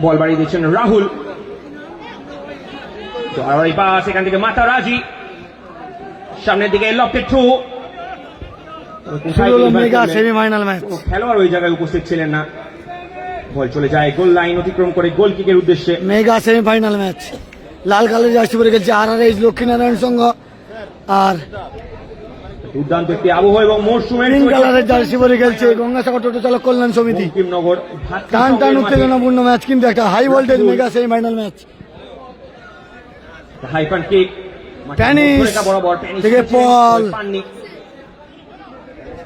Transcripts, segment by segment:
বল বাড়িয়ে দিচ্ছেন রাহুল। পাস এখান থেকে মাতারাজি, সামনের দিকে লফটেড থ্রো। সেমিফাইনাল ম্যাচ, খেলোয়াড় ওই জায়গায় উপস্থিত ছিলেন না। বল চলে যায় গোল লাইন অতিক্রম করে গোল কিকের উদ্দেশ্যে। মেগা সেমিফাইনাল ম্যাচ, লাল কালার জার্সি পরে গেছে RRH লক্ষ্মীনারায়ণ সংঘ, আর দুর্দান্ত একটি আবহাওয়া এবং মরশুমের পিঙ্ক কালারের জার্সি পরে খেলছে গঙ্গাসাগর টোটো চালক কল্যাণ সমিতি। বঙ্কিমনগর টান টান উত্তেজনাপূর্ণ ম্যাচ, কিন্তু একটা high voltage mega semifinal match. হাই পান কিক প্যানিশ বরাবর থেকে পল,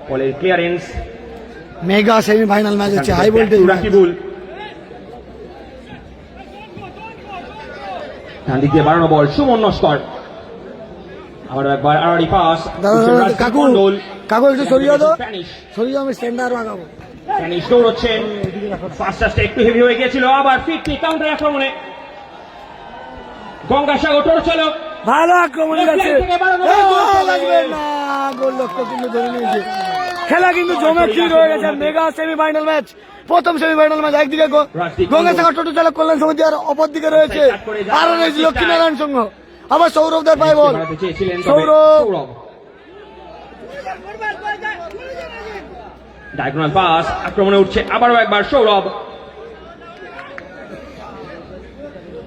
বলের ক্লিয়ারেন্স। মেগা সেমিফাইনাল ম্যাচ হচ্ছে হাই ভোল্টেজ। রাকিবুল ডান দিক দিয়ে বাড়ানো বল, সুমন নস্কর। আবার একবার আড়াড়ি পাস, কাকু কাকু একটু সরিয়ে দাও, সরিয়ে আমি স্ট্যান্ডার লাগাবো। প্যানিশ দৌড়চ্ছেন, ফার্স্ট টাচটা একটু হেভি হয়ে গিয়েছিল। আবার ফিরতি কাউন্টার আক্রমণে গঙ্গাসাগর টোটো চালক ভালো আক্রমণ গেছে, গোল লক্ষ্য কিন্তু ধরে নিয়েছে। খেলা কিন্তু জমে হয়ে গেছে। মেগা সেমিফাইনাল ম্যাচ, প্রথম সেমিফাইনাল ম্যাচ। একদিকে গঙ্গাসাগর টোটো চালক কল্যাণ সমিতি, আর অপর দিকে রয়েছে RRH লক্ষ্মীনারায়ণ সংঘ। আবার সৌরভদের পায় বল, সৌরভ ডায়াগোনাল পাস, আক্রমণে উঠছে আবারও একবার সৌরভ।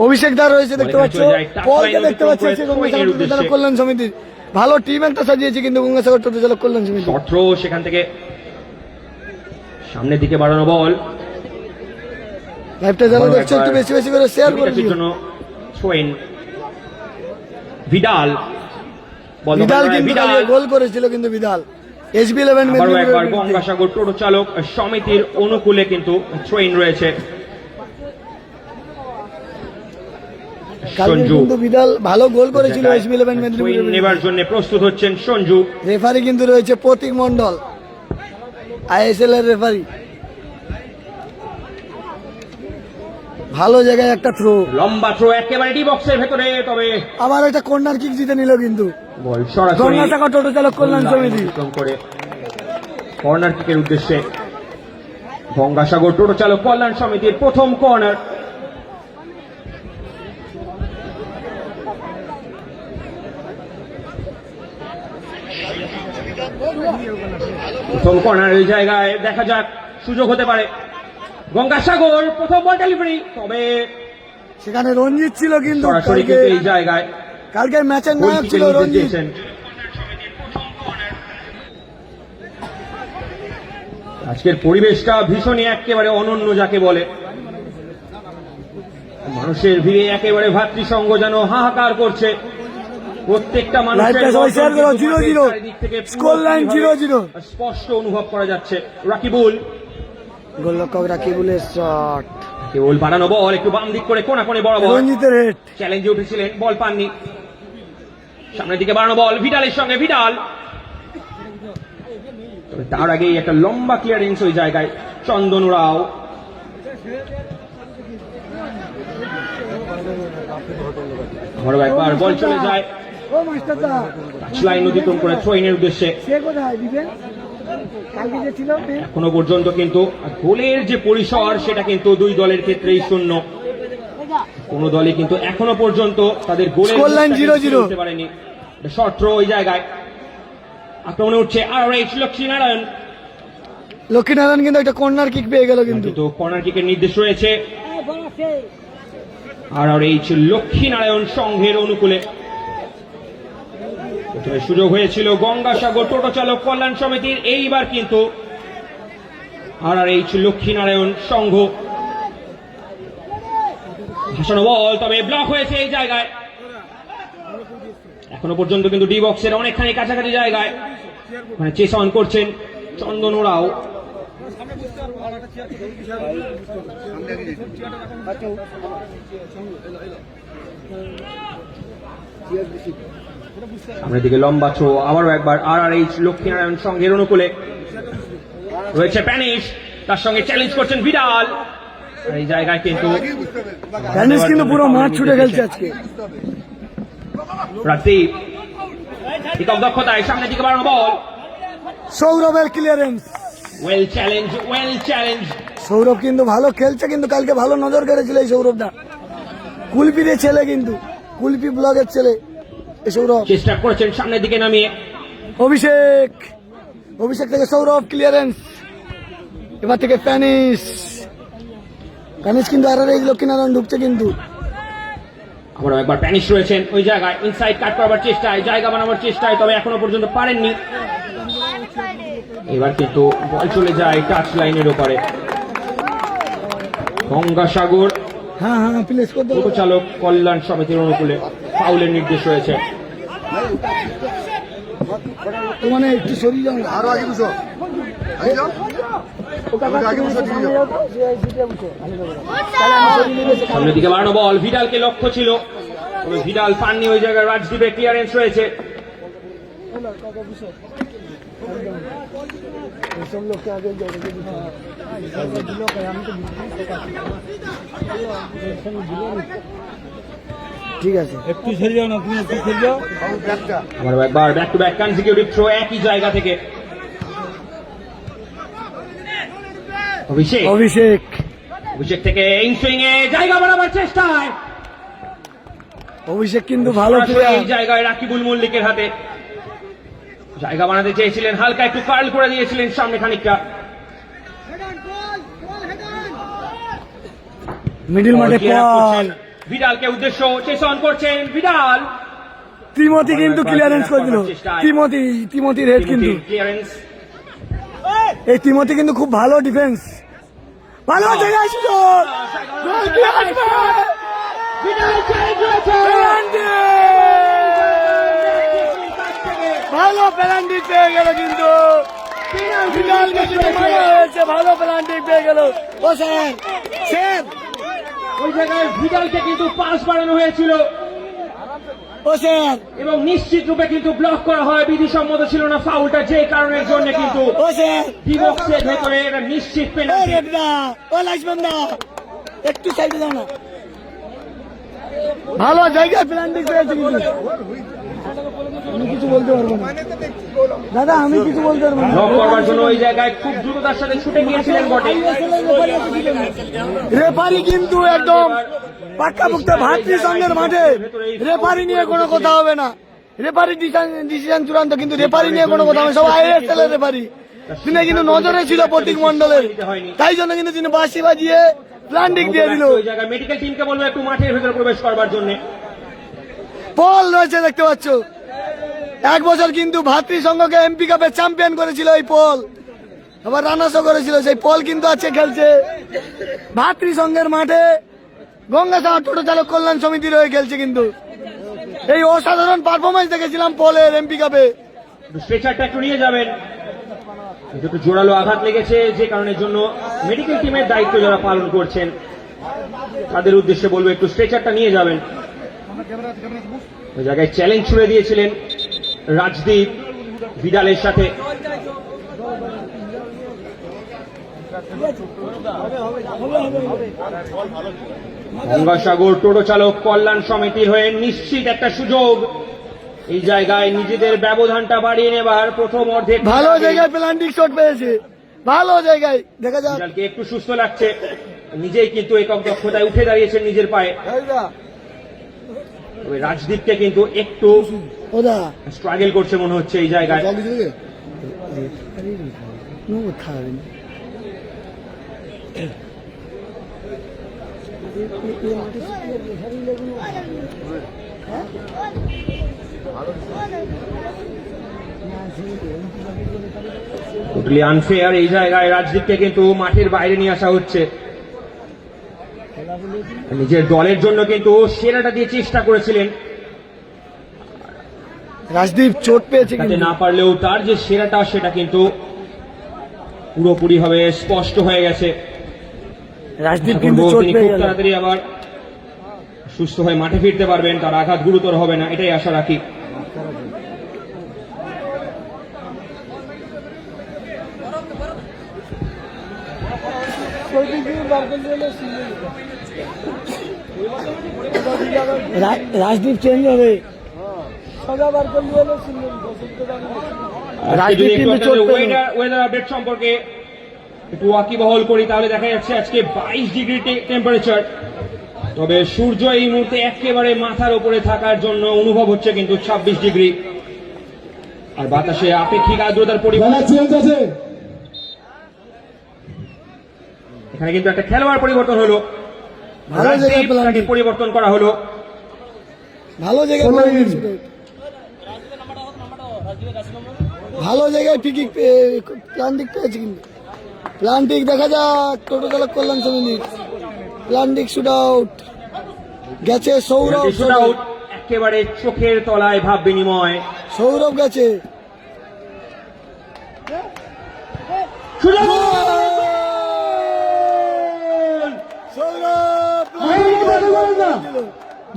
অভিষেক দা রয়েছে, দেখতে পাচ্ছ বলকে দেখতে পাচ্ছি গঙ্গাসাগর টোটো চালক কল্যাণ সমিতি। ভালো টিম একটা সাজিয়েছে কিন্তু গঙ্গাসাগর টোটো চালক কল্যাণ সমিতি। থ্রো সেখান থেকে সামনের দিকে বাড়ানো বল। লাইভটা যারা দেখছো একটু বেশি বেশি করে শেয়ার করে দিও। সোয়েন ভিদাল, ভিদাল কিন্তু গোল করেছিল, কিন্তু ভিদাল SB11 একবার গঙ্গাসাগর টোটো চালক সমিতির অনুকূলে কিন্তু থ্রোইন রয়েছে। সঞ্জু কিন্তু ভিদাল ভালো গোল করেছিল SB11 মেদিনীপুর নেবার জন্য প্রস্তুত হচ্ছেন সঞ্জু। রেফারি কিন্তু রয়েছে প্রতীক মন্ডল, ISL এর রেফারি। ভালো জায়গায় একটা থ্রো, লম্বা থ্রো একেবারে ডি বক্সের ভেতরে, তবে আবার একটা কর্নার কিক জিতে নিল কিন্তু বল সরাসরি গঙ্গাসাগর টোটো চালক কল্যাণ সমিতি। করে কর্নার কিকের উদ্দেশ্যে গঙ্গাসাগর টোটো চালক কল্যাণ সমিতির প্রথম কর্নার। প্রথম কর্নার এই জায়গায় দেখা যাক সুযোগ হতে পারে। গঙ্গাসাগর প্রথম বল ডেলিভারি, তবে সেখানে রঞ্জিত ছিল কিন্তু সরাসরি এই জায়গায় কালকে ম্যাচের নায়ক ছিল রঞ্জিত। আজকের পরিবেশটা ভীষণই একেবারে অনন্য যাকে বলে। মানুষের ভিড়ে একেবারে ভাতৃসঙ্গ যেন হাহাকার করছে। প্রত্যেকটা মানুষের স্পষ্ট অনুভব করা যাচ্ছে। রাকিবুল, গোলরক্ষক রাকিবুলের শট, কেবল বাড়ানো বল একটু বাম দিক করে কোনা কোণে বরাবর। রঞ্জিতের হেড, চ্যালেঞ্জে উঠেছিলেন, বল পাননি। সামনের দিকে বাড়ানো বল ভিডালের সঙ্গে, ভিডাল। তার আগেই একটা লম্বা ক্লিয়ারেন্স ওই জায়গায়, চন্দন রাও। আবারও একবার বল চলে যায় লাইন অতিক্রম করে থ্রোইনের উদ্দেশ্যে। এখনো পর্যন্ত কিন্তু গোলের যে পরিসর সেটা কিন্তু দুই দলের ক্ষেত্রেই শূন্য। কোন দলে কিন্তু এখনো পর্যন্ত তাদের গোলের করতে পারেনি। শর্ট থ্রো ওই জায়গায়, আক্রমণে উঠছে RRH লক্ষ্মীনারায়ণ। লক্ষ্মীনারায়ণ কিন্তু একটা কর্নার কিক পেয়ে গেল, কিন্তু কর্নার কিকের নির্দেশ রয়েছে RRH লক্ষ্মীনারায়ণ সংঘের অনুকূলে। সুযোগ হয়েছিল গঙ্গাসাগর টোটো চালক কল্যাণ সমিতির, এইবার কিন্তু RRH লক্ষ্মীনারায়ণ সংঘ। ভাসানো বল, তবে ব্লক হয়েছে এই জায়গায়। এখনো পর্যন্ত কিন্তু ডি বক্সের অনেকখানি কাছাকাছি জায়গায় মানে চেস অন করছেন চন্দন রাও। সামনের দিকে লম্বা থ্রো, আবারও একবার RRH লক্ষ্মীনারায়ণ সংঘের অনুকূলে রয়েছে প্যানিশ, তার সঙ্গে চ্যালেঞ্জ করছেন ভিডাল। এই জায়গায় কিন্তু প্যানিশ কিন্তু পুরো মাঠ ছুটে খেলছে আজকে। রাজদীপ একক দক্ষতায় সামনের দিকে বাড়ানো বল, সৌরভের clearance, well challenge, well challenge. Sourav কিন্তু ভালো খেলছে, কিন্তু কালকে ভালো নজর কেড়েছিল এই সৌরভটা। কুলপির ছেলে, কিন্তু কুলপি ব্লগের ছেলে এই সৌরভ। চেষ্টা করেছেন সামনের দিকে নামিয়ে, অভিষেক, অভিষেক থেকে সৌরভ, ক্লিয়ারেন্স, এবার থেকে প্যানিস, প্যানিস কিন্তু আর এই লক্ষ্মীনারায়ণ ঢুকছে কিন্তু। আবার একবার প্যানিশ রয়েছেন ওই জায়গায়, ইনসাইড কাট করার চেষ্টায়, জায়গা বানাবার চেষ্টায়, তবে এখনো পর্যন্ত পারেননি। এবার কিন্তু বল চলে যায় টাচ লাইনের ওপারে। গঙ্গাসাগর হ্যাঁ হ্যাঁ, প্লেস করতে হবে। চালক কল্যাণ সমিতির অনুকূলে ফাউলের নির্দেশ রয়েছে। মানে একটু শরীর আরো আগে বুঝো, সামনের দিকে বাড়ানো বল, ভিডালকে লক্ষ্য ছিল, তবে ভিডাল পাননি ওই জায়গায়। রাজদীপের ক্লিয়ারেন্স রয়েছে। ঠিক আছে, একটু খেলে যাও না, তুমি একটু খেলে যাও। আবার একবার back to back consecutive throw একই জায়গা থেকে। অভিষেক, অভিষেক, অভিষেক থেকে ইনসুইং এ জায়গা বানাবার চেষ্টায়, অভিষেক কিন্তু ভালো সরাসরি এই জায়গায় রাকিবুল মল্লিকের হাতে। জায়গা বানাতে চেয়েছিলেন, হালকা একটু কার্ল করে দিয়েছিলেন সামনে খানিকটা। মিডল মাঠে পল, ভিডালকে উদ্দেশ্য চেস অন করছেন ভিডাল। তিমতি কিন্তু ক্লিয়ারেন্স করে দিল। তিমতির হেড কিন্তু, ক্লিয়ারেন্স। এই তিমতি কিন্তু খুব ভালো ডিফেন্স, ভালো জায়গায় সুযোগ, গোল কি আসবে, ভিডাল চেঞ্জ করেছে, ভালো পেনাল্টি পেয়ে গেল কিন্তু ভিডালকে কিন্তু মারা হয়েছে, ভালো পেনাল্টি পেয়ে গেল। ও স্যার, স্যার ওই জায়গায় ভিডালকে কিন্তু পাস বাড়ানো হয়েছিল, ও স্যার, এবং নিশ্চিত রূপে কিন্তু ব্লক করা হয়। বিধিসম্মত ছিল না ফাউলটা, যে কারণের জন্য কিন্তু ও স্যার, ডিবক্সের ভেতরে এটা নিশ্চিত পেনাল্টি। ও লাইসম্যান দা, একটু সাইডে দাও না, ভালো জায়গায় পেনাল্টি পেয়েছে কিন্তু। আমি কিছু বলতে পারবো না দাদা, আমি কিছু বলতে পারবো না। ব্লক করবার জন্য ওই জায়গায় খুব দ্রুততার সাথে ছুটে গিয়েছিলেন বটে। রেফারি কিন্তু একদম পাক্কাপোক্ত ভাতৃসংঘের মাঠে, রেফারি নিয়ে কোনো কথা হবে না, রেফারি ডিসিশন চূড়ান্ত, কিন্তু রেফারি নিয়ে কোনো কথা হবে না। সব আইএসএল এর রেফারি, তিনি কিন্তু নজরে ছিল প্রতীক মন্ডলের, তাই জন্য কিন্তু তিনি বাঁশি বাজিয়ে প্ল্যান্ডিং দিয়ে দিল। ওই জায়গায় মেডিকেল টিমকে বলবো একটু মাঠের ভেতরে প্রবেশ করবার জন্য। পল রয়েছে দেখতে পাচ্ছ, এক বছর কিন্তু ভাতৃসংঘকে এমপি কাপে চ্যাম্পিয়ন করেছিল এই পল, আবার রানার্সও করেছিল। সেই পল কিন্তু আছে খেলছে ভাতৃসংঘের মাঠে, গঙ্গাসাগর টোটো চালক কল্যাণ সমিতির হয়ে খেলছে কিন্তু। এই অসাধারণ পারফরমেন্স দেখেছিলাম পলের এমপি কাপে। স্ট্রেচারটা একটু নিয়ে যাবেন, একটু জোরালো আঘাত লেগেছে, যে কারণের জন্য মেডিকেল টিমের দায়িত্ব যারা পালন করছেন তাদের উদ্দেশ্যে বলবো একটু স্ট্রেচারটা নিয়ে যাবেন। ওই জায়গায় চ্যালেঞ্জ ছুড়ে দিয়েছিলেন রাজদীপ ভিডালের সাথে। গঙ্গাসাগর টোটো চালক কল্যাণ সমিতির হয়ে নিশ্চিত একটা সুযোগ এই জায়গায় নিজেদের ব্যবধানটা বাড়িয়ে নেবার। প্রথম অর্ধে ভালো জায়গায় পেনাল্টি শট পেয়েছে, ভালো জায়গায়, দেখা যাক। ভিডালকে একটু সুস্থ লাগছে, নিজেই কিন্তু একক দক্ষতায় উঠে দাঁড়িয়েছেন নিজের পায়ে। ওই রাজদীপকে কিন্তু একটু স্ট্রাগল করছে মনে হচ্ছে এই জায়গায়। টোটালি আনফেয়ার এই জায়গায়, রাজদীপকে কিন্তু মাঠের বাইরে নিয়ে আসা হচ্ছে। নিজের দলের জন্য কিন্তু সেরাটা দিয়ে চেষ্টা করেছিলেন রাজদীপ, চোট পেয়েছে তাতে না পারলেও তার যে সেরাটা সেটা কিন্তু পুরোপুরি ভাবে স্পষ্ট হয়ে গেছে। রাজদীপ কিন্তু চোট তিনি পেয়ে খুব গেল। তাড়াতাড়ি আবার সুস্থ হয়ে মাঠে ফিরতে পারবেন, তার আঘাত গুরুতর হবে না, এটাই আশা রাখি। রাজদীপ চেঞ্জ হবে, রাজদীপ কিন্তু চোট পেয়ে গেল। ওয়েদার আপডেট সম্পর্কে একটু ওয়াকিবহল করি তাহলে দেখা যাচ্ছে আজকে 22 ডিগ্রি টেম্পারেচার। তবে সূর্য এই মুহূর্তে একেবারে মাথার উপরে থাকার জন্য অনুভব হচ্ছে কিন্তু 26 ডিগ্রি। আর বাতাসে আপেক্ষিক আর্দ্রতার পরিমাণ এখানে কিন্তু একটা খেলোয়াড় পরিবর্তন হলো, ভালো জায়গায় তাকে পরিবর্তন করা হলো। ভালো জায়গায় ভালো জায়গায় পিকিং প্লান্টিক পেয়েছে, কিন্তু প্লান্টিক দেখা যাক টোটো চালক কল্যাণ সমিতি। প্লান্টিক শুট আউট গেছে সৌরভ, শুট আউট একেবারে চোখের তলায় ভাব বিনিময়। সৌরভ গেছে।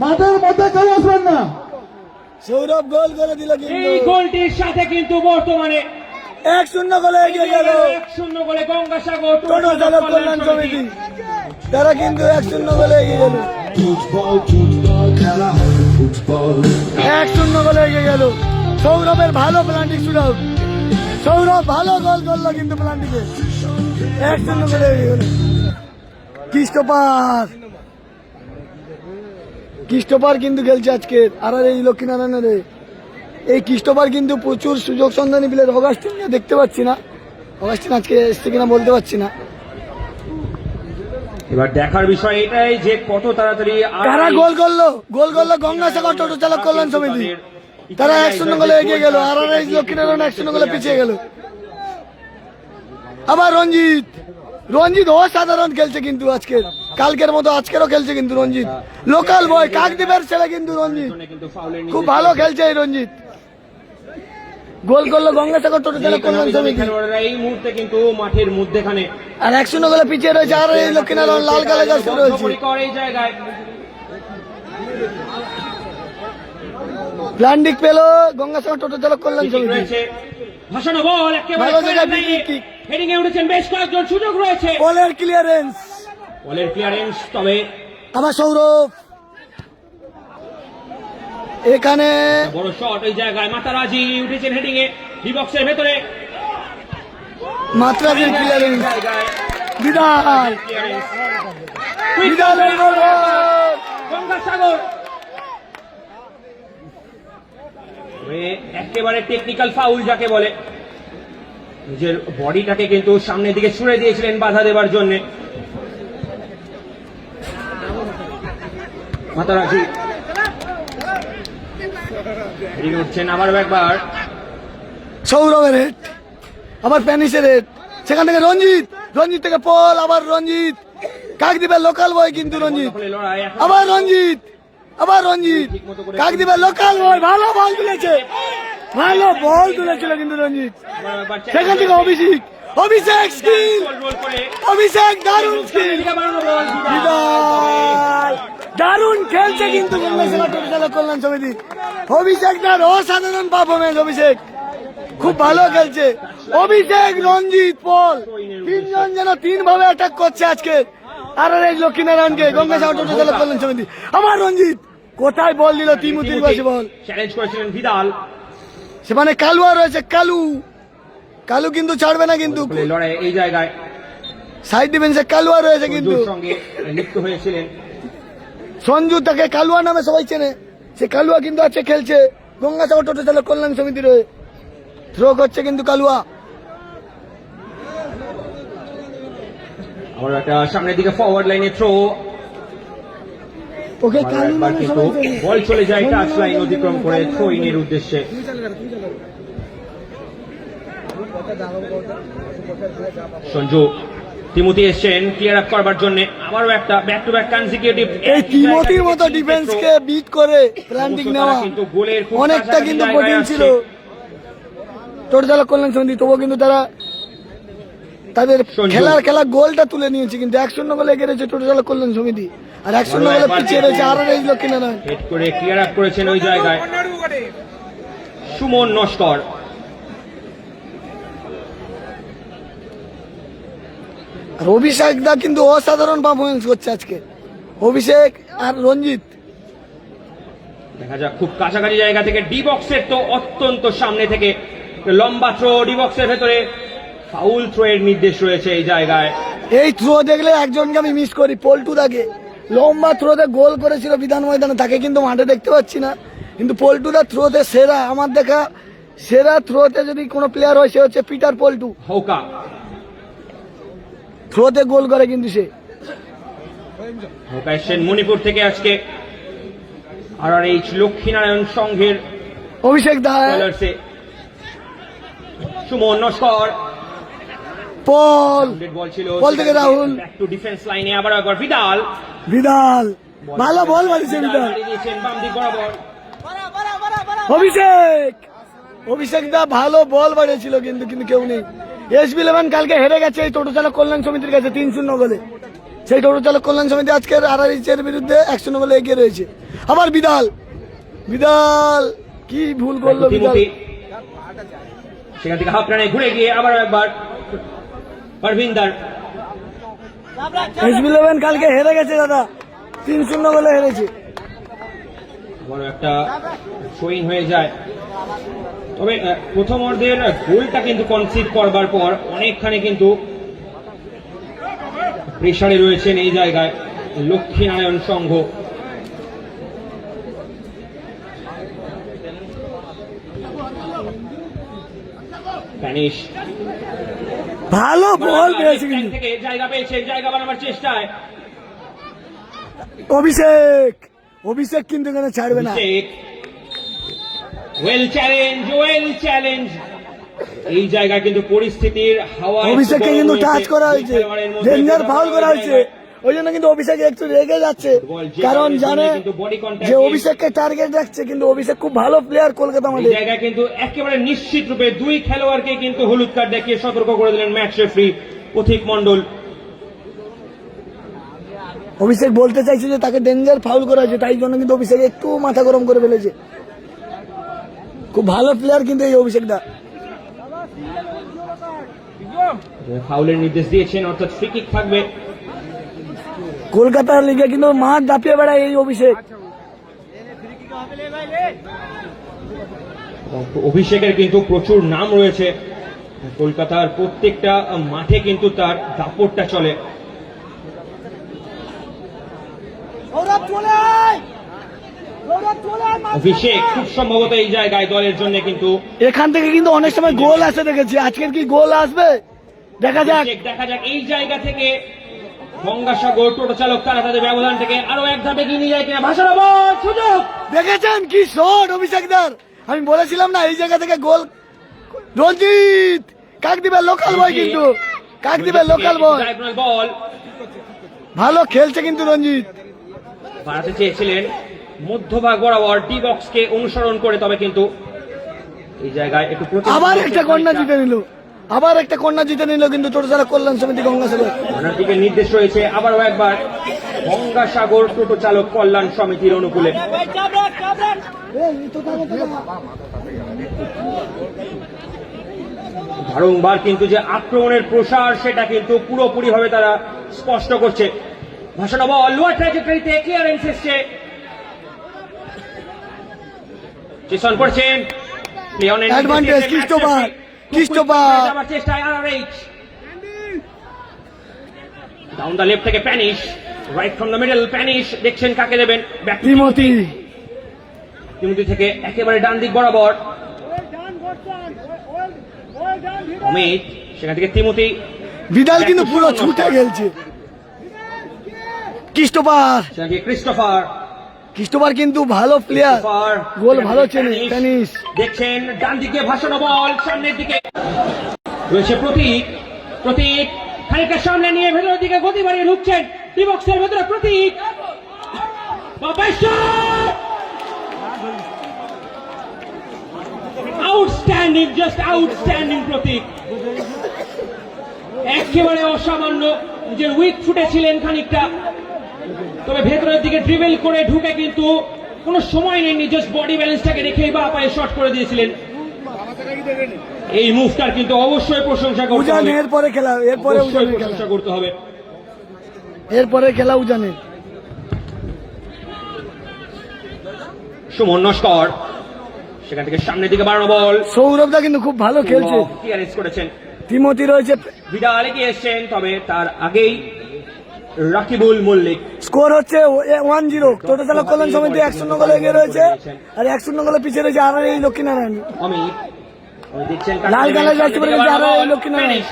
মাঠের মধ্যে কেউ আসবেন না। সৌরভ গোল করে দিল, কিন্তু এই গোলটির সাথে কিন্তু বর্তমানে 1-0 গোলে এগিয়ে গেল 1-0 গোলে গঙ্গাসাগর টোটো চালক কল্যাণ সমিতি। তারা কিন্তু 1-0 গোলে এগিয়ে গেল, 1-0 গোলে এগিয়ে গেল। সৌরভের ভালো প্লান্টিক শুট আউট, সৌরভ ভালো গোল করলো কিন্তু প্লান্টিকে 1-0 গোলে এগিয়ে গেল। ক্রিস্টোফার কিন্তু খেলছে আজকে আর এই লক্ষ্মীনারায়ণের। এই ক্রিস্টোফার কিন্তু প্রচুর সুযোগ সন্ধানী প্লেয়ার। অগাস্টিন দেখতে পাচ্ছি না, অগাস্টিন আজকে এসছে কিনা বলতে পারছি না। এবার দেখার বিষয় এটাই যে কত তাড়াতাড়ি তারা গোল করলো গঙ্গাসাগর টোটো চালক কল্যাণ সমিতি। তারা 1-0 গোলে এগিয়ে গেল, আর এই লক্ষ্মীনারায়ণ 1-0 গোলে পিছিয়ে গেল। আবার রঞ্জিত অসাধারণ খেলছে কিন্তু আজকে, কালকের মতো আজকেরও খেলছে কিন্তু রঞ্জিত। লোকাল বয় কাকদ্বীপের ছেলে কিন্তু রঞ্জিত খুব ভালো খেলছে। এই রঞ্জিত গোল করলো গঙ্গাসাগর টোটো চালক কল্যাণ সমিতি। এই মুহূর্তে কিন্তু মাঠের মধ্যেখানে আর 1-0 গোলে পিছিয়ে রয়েছে, আর এই লক্ষ্মীনারায়ণ লাল কালে যা শুরু হয়েছে। এই জায়গায় প্লান্টিক পেল গঙ্গাসাগর টোটো চালক কল্যাণ সমিতি। ভাসানো বল একেবারে ভালো জায়গায় কিক, হেডিং এ উঠেছেন, বেশ কয়েকজন সুযোগ রয়েছে। বলের ক্লিয়ারেন্স, তবে আবার সৌরভ এখানে বড় শট ওই জায়গায়। মাতারাজি উঠেছেন হেডিং এ, ডি বক্সের ভেতরে মাত্রাজের ক্লিয়ারেন্স। গঙ্গাসাগর একেবারে টেকনিক্যাল ফাউল যাকে বলে। নিজের বডিটাকে কিন্তু সামনের দিকে ছুড়ে দিয়েছিলেন বাধা দেওয়ার জন্য। মাতারাজি উঠছেন আবারও একবার, সৌরভের হেড, আবার প্যানিসের হেড, সেখান থেকে রঞ্জিত থেকে পল, আবার রঞ্জিত কাকদ্বীপের লোকাল বয় কিন্তু রঞ্জিত, আবার রঞ্জিত কাকদ্বীপের লোকাল বয় ভালো বল তুলেছিল কিন্তু রঞ্জিত। সেখান থেকে অভিষেক দারুণ খেলছে কিন্তু গঙ্গাসাগর টোটো চালক কল্যাণ সমিতি। অভিষেক তার অসাধারণ পারফরমেন্স, অভিষেক খুব ভালো খেলছে। অভিষেক, রঞ্জিত, পল তিনজন যেন 3 ভাবে অ্যাটাক করছে আজকে। আর এই লক্ষ্মীনারায়ণকে গঙ্গাসাগর টোটো চালক কল্যাণ সমিতি। আমার রঞ্জিত কোথায় বল দিল, তিমুতির পাশে বল চ্যালেঞ্জ করেছিলেন ভিদাল। সেখানে কালুয়া রয়েছে, কালু কিন্তু ছাড়বে না কিন্তু লড়াই এই জায়গায়। সাইড ডিফেন্সে কালুয়া রয়েছে কিন্তু সঙ্গে লিপ্ত হয়েছিলেন সঞ্জু, তাকে কালুয়া নামে সবাই চেনে। সে কালুয়া কিন্তু আছে খেলছে গঙ্গাসাগর টোটো চালক কল্যাণ সমিতির হয়ে। থ্রো করছে কিন্তু কালুয়া। আমার একটা সামনের দিকে ফরওয়ার্ড লাইনে থ্রো, ওকে কালু নামে কিন্তু সবাই চেনে। বল চলে যায় টাচ লাইন অতিক্রম করে থ্রো ইনের উদ্দেশ্যে। সঞ্জু তিমুতি এসছেন ক্লিয়ার আপ করবার জন্য। আবারও একটা ব্যাক টু ব্যাক কনসিকিউটিভ। এই তিমুতির মতো ডিফেন্সকে বিট করে প্ল্যান্টিং নেওয়া অনেকটা কিন্তু কঠিন ছিল টোটো চালক কল্যাণ সমিতি। তবুও কিন্তু তারা তাদের খেলা গোলটা তুলে নিয়েছে, কিন্তু 1-0 গোলে এগিয়ে রয়েছে টোটো চালক কল্যাণ সমিতি। আর 1-0 গোলে পিছিয়ে রয়েছে আর এই লক্ষ্মীনারায়ণ। হেড করে ক্লিয়ার আপ করেছেন ওই জায়গায় সুমন নস্কর। আর অভিষেক দা কিন্তু অসাধারণ পারফরমেন্স করছে আজকে, অভিষেক আর রঞ্জিত। দেখা যাক খুব কাছাকাছি জায়গা থেকে ডি বক্সের তো অত্যন্ত সামনে থেকে লম্বা থ্রো, ডি বক্সের ভেতরে ফাউল থ্রো এর নির্দেশ রয়েছে এই জায়গায়। এই থ্রো দেখলে একজনকে আমি মিস করি, পল্টু দাকে। লম্বা থ্রোতে গোল করেছিল বিধান ময়দানে, তাকে কিন্তু মাঠে দেখতে পাচ্ছি না। কিন্তু পল্টুদা থ্রোতে সেরা, আমার দেখা সেরা থ্রোতে যদি কোনো প্লেয়ার হয় সে হচ্ছে পিটার পল্টু। হৌকা থ্রোতে গোল করে কিন্তু সে। হৌকা এসছেন মণিপুর থেকে আজকে। RRH লক্ষ্মীনারায়ণ সংঘের অভিষেক দা, বোলার্সে সুমন নস্কর। পল বল ছিল বল থেকে রাহুল, ব্যাক টু ডিফেন্স লাইনে, আবার একবার বিদাল। বিদাল ভালো বল মারিছে বিদাল। বাড়িয়ে দিয়েছেন বাম দিক বরাবর। অভিষেক দা ভালো বল বাড়িয়েছিল কিন্তু কেউ নেই। SB11 কালকে হেরে গেছে এই টোটো চালক কল্যাণ সমিতির কাছে 3-0 গোলে। সেই টোটো চালক কল্যাণ সমিতি আজকের RRH এর বিরুদ্ধে 1-0 গোলে এগিয়ে রয়েছে। আবার বিদাল কি ভুল করলো বিদাল। সেখান থেকে হাফ রানে ঘুরে গিয়ে আবার একবার পারভিন্দার। SB11 কালকে হেরে গেছে দাদা, 3-0 গোলে হেরেছে। বড় একটা শোইং হয়ে যায়। তবে প্রথম অর্ধের গোলটা কিন্তু কনসিড করবার পর অনেকখানি কিন্তু প্রেসারে রয়েছেন এই জায়গায় লক্ষ্মীনারায়ণ সংঘ। স্প্যানিশ ভালো বল পেয়েছে কিন্তু থেকে জায়গা পেয়েছেন, জায়গা বানাবার চেষ্টায় অভিষেক কিন্তু এখানে ছাড়বে না। Well challenge. এই জায়গায় কিন্তু পরিস্থিতির হাওয়া অভিষেককে কিন্তু টাচ করা হয়েছে, ডেঞ্জার ফাউল করা হয়েছে। ওই জন্য কিন্তু অভিষেক একটু রেগে যাচ্ছে, কারণ জানে যে অভিষেককে টার্গেট রাখছে। কিন্তু অভিষেক খুব ভালো প্লেয়ার কলকাতা মাঠে। এই জায়গায় কিন্তু একেবারে নিশ্চিত রূপে দুই খেলোয়াড়কে কিন্তু হলুদ কার্ড দেখিয়ে সতর্ক করে দিলেন ম্যাচ রেফারি পথিক মণ্ডল। অভিষেক বলতে চাইছে যে তাকে ডেঞ্জার ফাউল করা হয়েছে, তাই জন্য কিন্তু অভিষেক একটু মাথা গরম করে ফেলেছে। খুব ভালো প্লেয়ার কিন্তু এই অভিষেক দা। ফাউলের নির্দেশ দিয়েছেন, অর্থাৎ ফ্রি কিক থাকবে। কলকাতার লিগে কিন্তু মাঠ দাপিয়ে বেড়ায় এই অভিষেক। অভিষেকের কিন্তু প্রচুর নাম রয়েছে কলকাতার প্রত্যেকটা মাঠে, কিন্তু তার দাপটটা চলে। অভিষেক খুব সম্ভবত এই জায়গায় দলের জন্য কিন্তু এখান থেকে কিন্তু অনেক সময় গোল আসে দেখেছি, আজকের কি গোল আসবে দেখা যাক। এই জায়গা থেকে গঙ্গাসাগর টোটো চালক তারা তাদের ব্যবধান থেকে আরো এক ধাপে এগিয়ে নিয়ে যায় কিনা। ভাষারাবাদ সুযোগ দেখেছেন কি শট অভিষেকদার, আমি বলেছিলাম না এই জায়গা থেকে গোল। রঞ্জিত কাকদ্বীপের লোকাল বয়, কিন্তু কাকদ্বীপের লোকাল বয় বল ভালো খেলছে কিন্তু রঞ্জিত। বাড়াতে চেয়েছিলেন মধ্যভাগ বরাবর ডি বক্সকে অনুসরণ করে, তবে কিন্তু এই জায়গায় একটু আবার একটা কন্যা জিতে নিল কিন্তু টোটো চালক কল্যাণ সমিতি গঙ্গাসাগর। ওনার দিকে নির্দেশ রয়েছে আবারও একবার গঙ্গাসাগর টোটো চালক কল্যাণ সমিতির অনুকূলে। বারংবার কিন্তু যে আক্রমণের প্রসার সেটা কিন্তু পুরোপুরি ভাবে তারা স্পষ্ট করছে। ভাষণা বল লোয়ার ট্র্যাজেক্টরিতে ক্লিয়ারেন্স এসছে, চেষ্টা করছেন অ্যাডভান্টেজ ক্রিস্টোফার চেষ্টায় RRH ডাউন দ্য লেফট থেকে penis, right from the middle penis, দেখছেন কাকে দেবেন। তিমোথি থেকে একেবারে ডান দিক বরাবর অমিত, সেখান থেকে তিমোথি। বিদাল কিন্তু পুরো ছুটে গেলছে। ক্রিস্টোফার কিন্তু ভালো প্লেয়ার, গোল ভালো চেনে। টেনিস দেখছেন ডান দিকে ভাষণা বল, সামনের দিকে রয়েছে প্রতীক খানিকটা সামনে নিয়ে ভেতরের দিকে গতি বাড়িয়ে ঢুকছেন ডিবক্সের ভেতরে। প্রতীক আউটস্ট্যান্ডিং, জাস্ট আউটস্ট্যান্ডিং প্রতীক, একেবারে অসামান্য। নিজের উইক ফুটে ছিলেন খানিকটা, তবে ভেতরের দিকে ড্রিবল করে ঢুকে কিন্তু কোনো সময় নেই, জাস্ট বডি ব্যালেন্সটাকে রেখেই বা পায়ে শট করে দিয়েছিলেন। এই মুভটার কিন্তু অবশ্যই প্রশংসা করতে হবে। এরপরে প্রশংসা করতে হবে। এরপরে খেলা উজানের সুমন নস্কর, সেখান থেকে সামনের দিকে বাড়ানো বল। সৌরভদা কিন্তু খুব ভালো খেলছে, ক্লিয়ারেন্স করেছেন তিমতি রয়েছে। বিদাল এগিয়ে এসছেন, তবে তার আগেই রাকিবুল মল্লিক। স্কোর হচ্ছে 1-0। টোটো চালক কল্যাণ সমিতি 1-0 গোলে এগিয়ে রয়েছে, আর 1-0 গোলে পিছিয়ে রয়েছে আর এই লক্ষ্মীনারায়ণ। অমিত দেখছেন লাল কালার জার্সি পরে গেছে আর এই লক্ষ্মীনারায়ণ,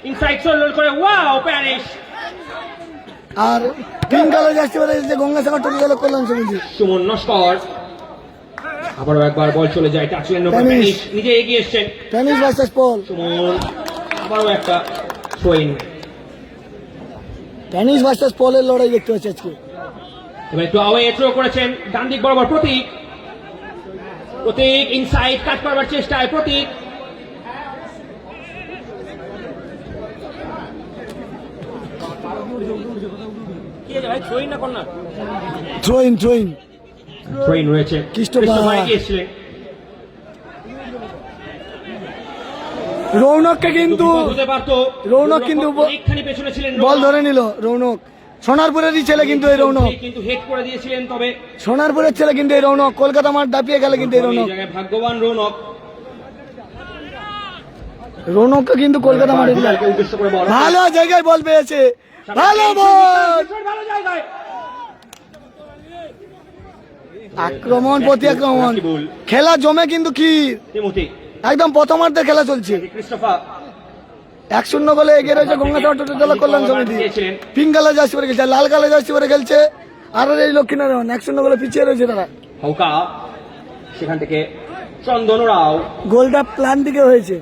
ইনসাইড সোল করে ওয়াও প্যানিশ। আর পিঙ্ক কালার জার্সি পরে গেছে গঙ্গাসাগর টোটো চালক কল্যাণ সমিতি। সুমন নস্কর, আবারও একবার বল চলে যায় টাচলাইনের উপর, প্যানিশ নিজে এগিয়ে এসছেন। টেনিস ভার্সেস পল। সুমন আবারও একটা থ্রোইন। টেনিস ভার্সেস পলের লড়াই দেখতে পাচ্ছি আজকে। এবার একটু আওয়ে থ্রো করেছেন ডান দিক বরাবর প্রতীক। প্রতীক ইনসাইড কাট করবার চেষ্টায় প্রতীক। থ্রোইন রয়েছে ক্রিস্টোফার এগিয়েছিলেন। রৌনককে কিন্তু হতে পারতো, রৌনক কিন্তু অনেকখানি পেছনে ছিলেন, বল ধরে নিল রৌনক। সোনারপুরেরই ছেলে কিন্তু এই রৌনক, কিন্তু হেড করে দিয়েছিলেন। তবে সোনারপুরের ছেলে কিন্তু এই রৌনক, কলকাতা মাঠ দাপিয়ে গেলে কিন্তু এই এই রৌনক। জায়গায় ভাগ্যবান রৌনক। রৌনককে কিন্তু কলকাতা মাঠে দিল। বিড়ালকে উদ্দেশ্য করে বল, ভালো জায়গায় বল পেয়েছে, ভালো বল, ভালো জায়গায় আক্রমণ প্রতি আক্রমণ, খেলা জমে কিন্তু কি তিমতি। একদম প্রথমার্ধের খেলা চলছে। ক্রিস্টোফার 1-0 গোলে এগিয়ে রয়েছে গঙ্গাসাগর টোটো চালক কল্যাণ সমিতি। পিঙ্ক কালার জার্সি পরে খেলছে, লাল কালার জার্সি পরে খেলছে আর এই লক্ষ্মীনারায়ণ। 1-0 গোলে পিছিয়ে রয়েছে তারা। হাউকা, সেখান থেকে চন্দন রাও। গোলটা প্ল্যান দিকে হয়েছে।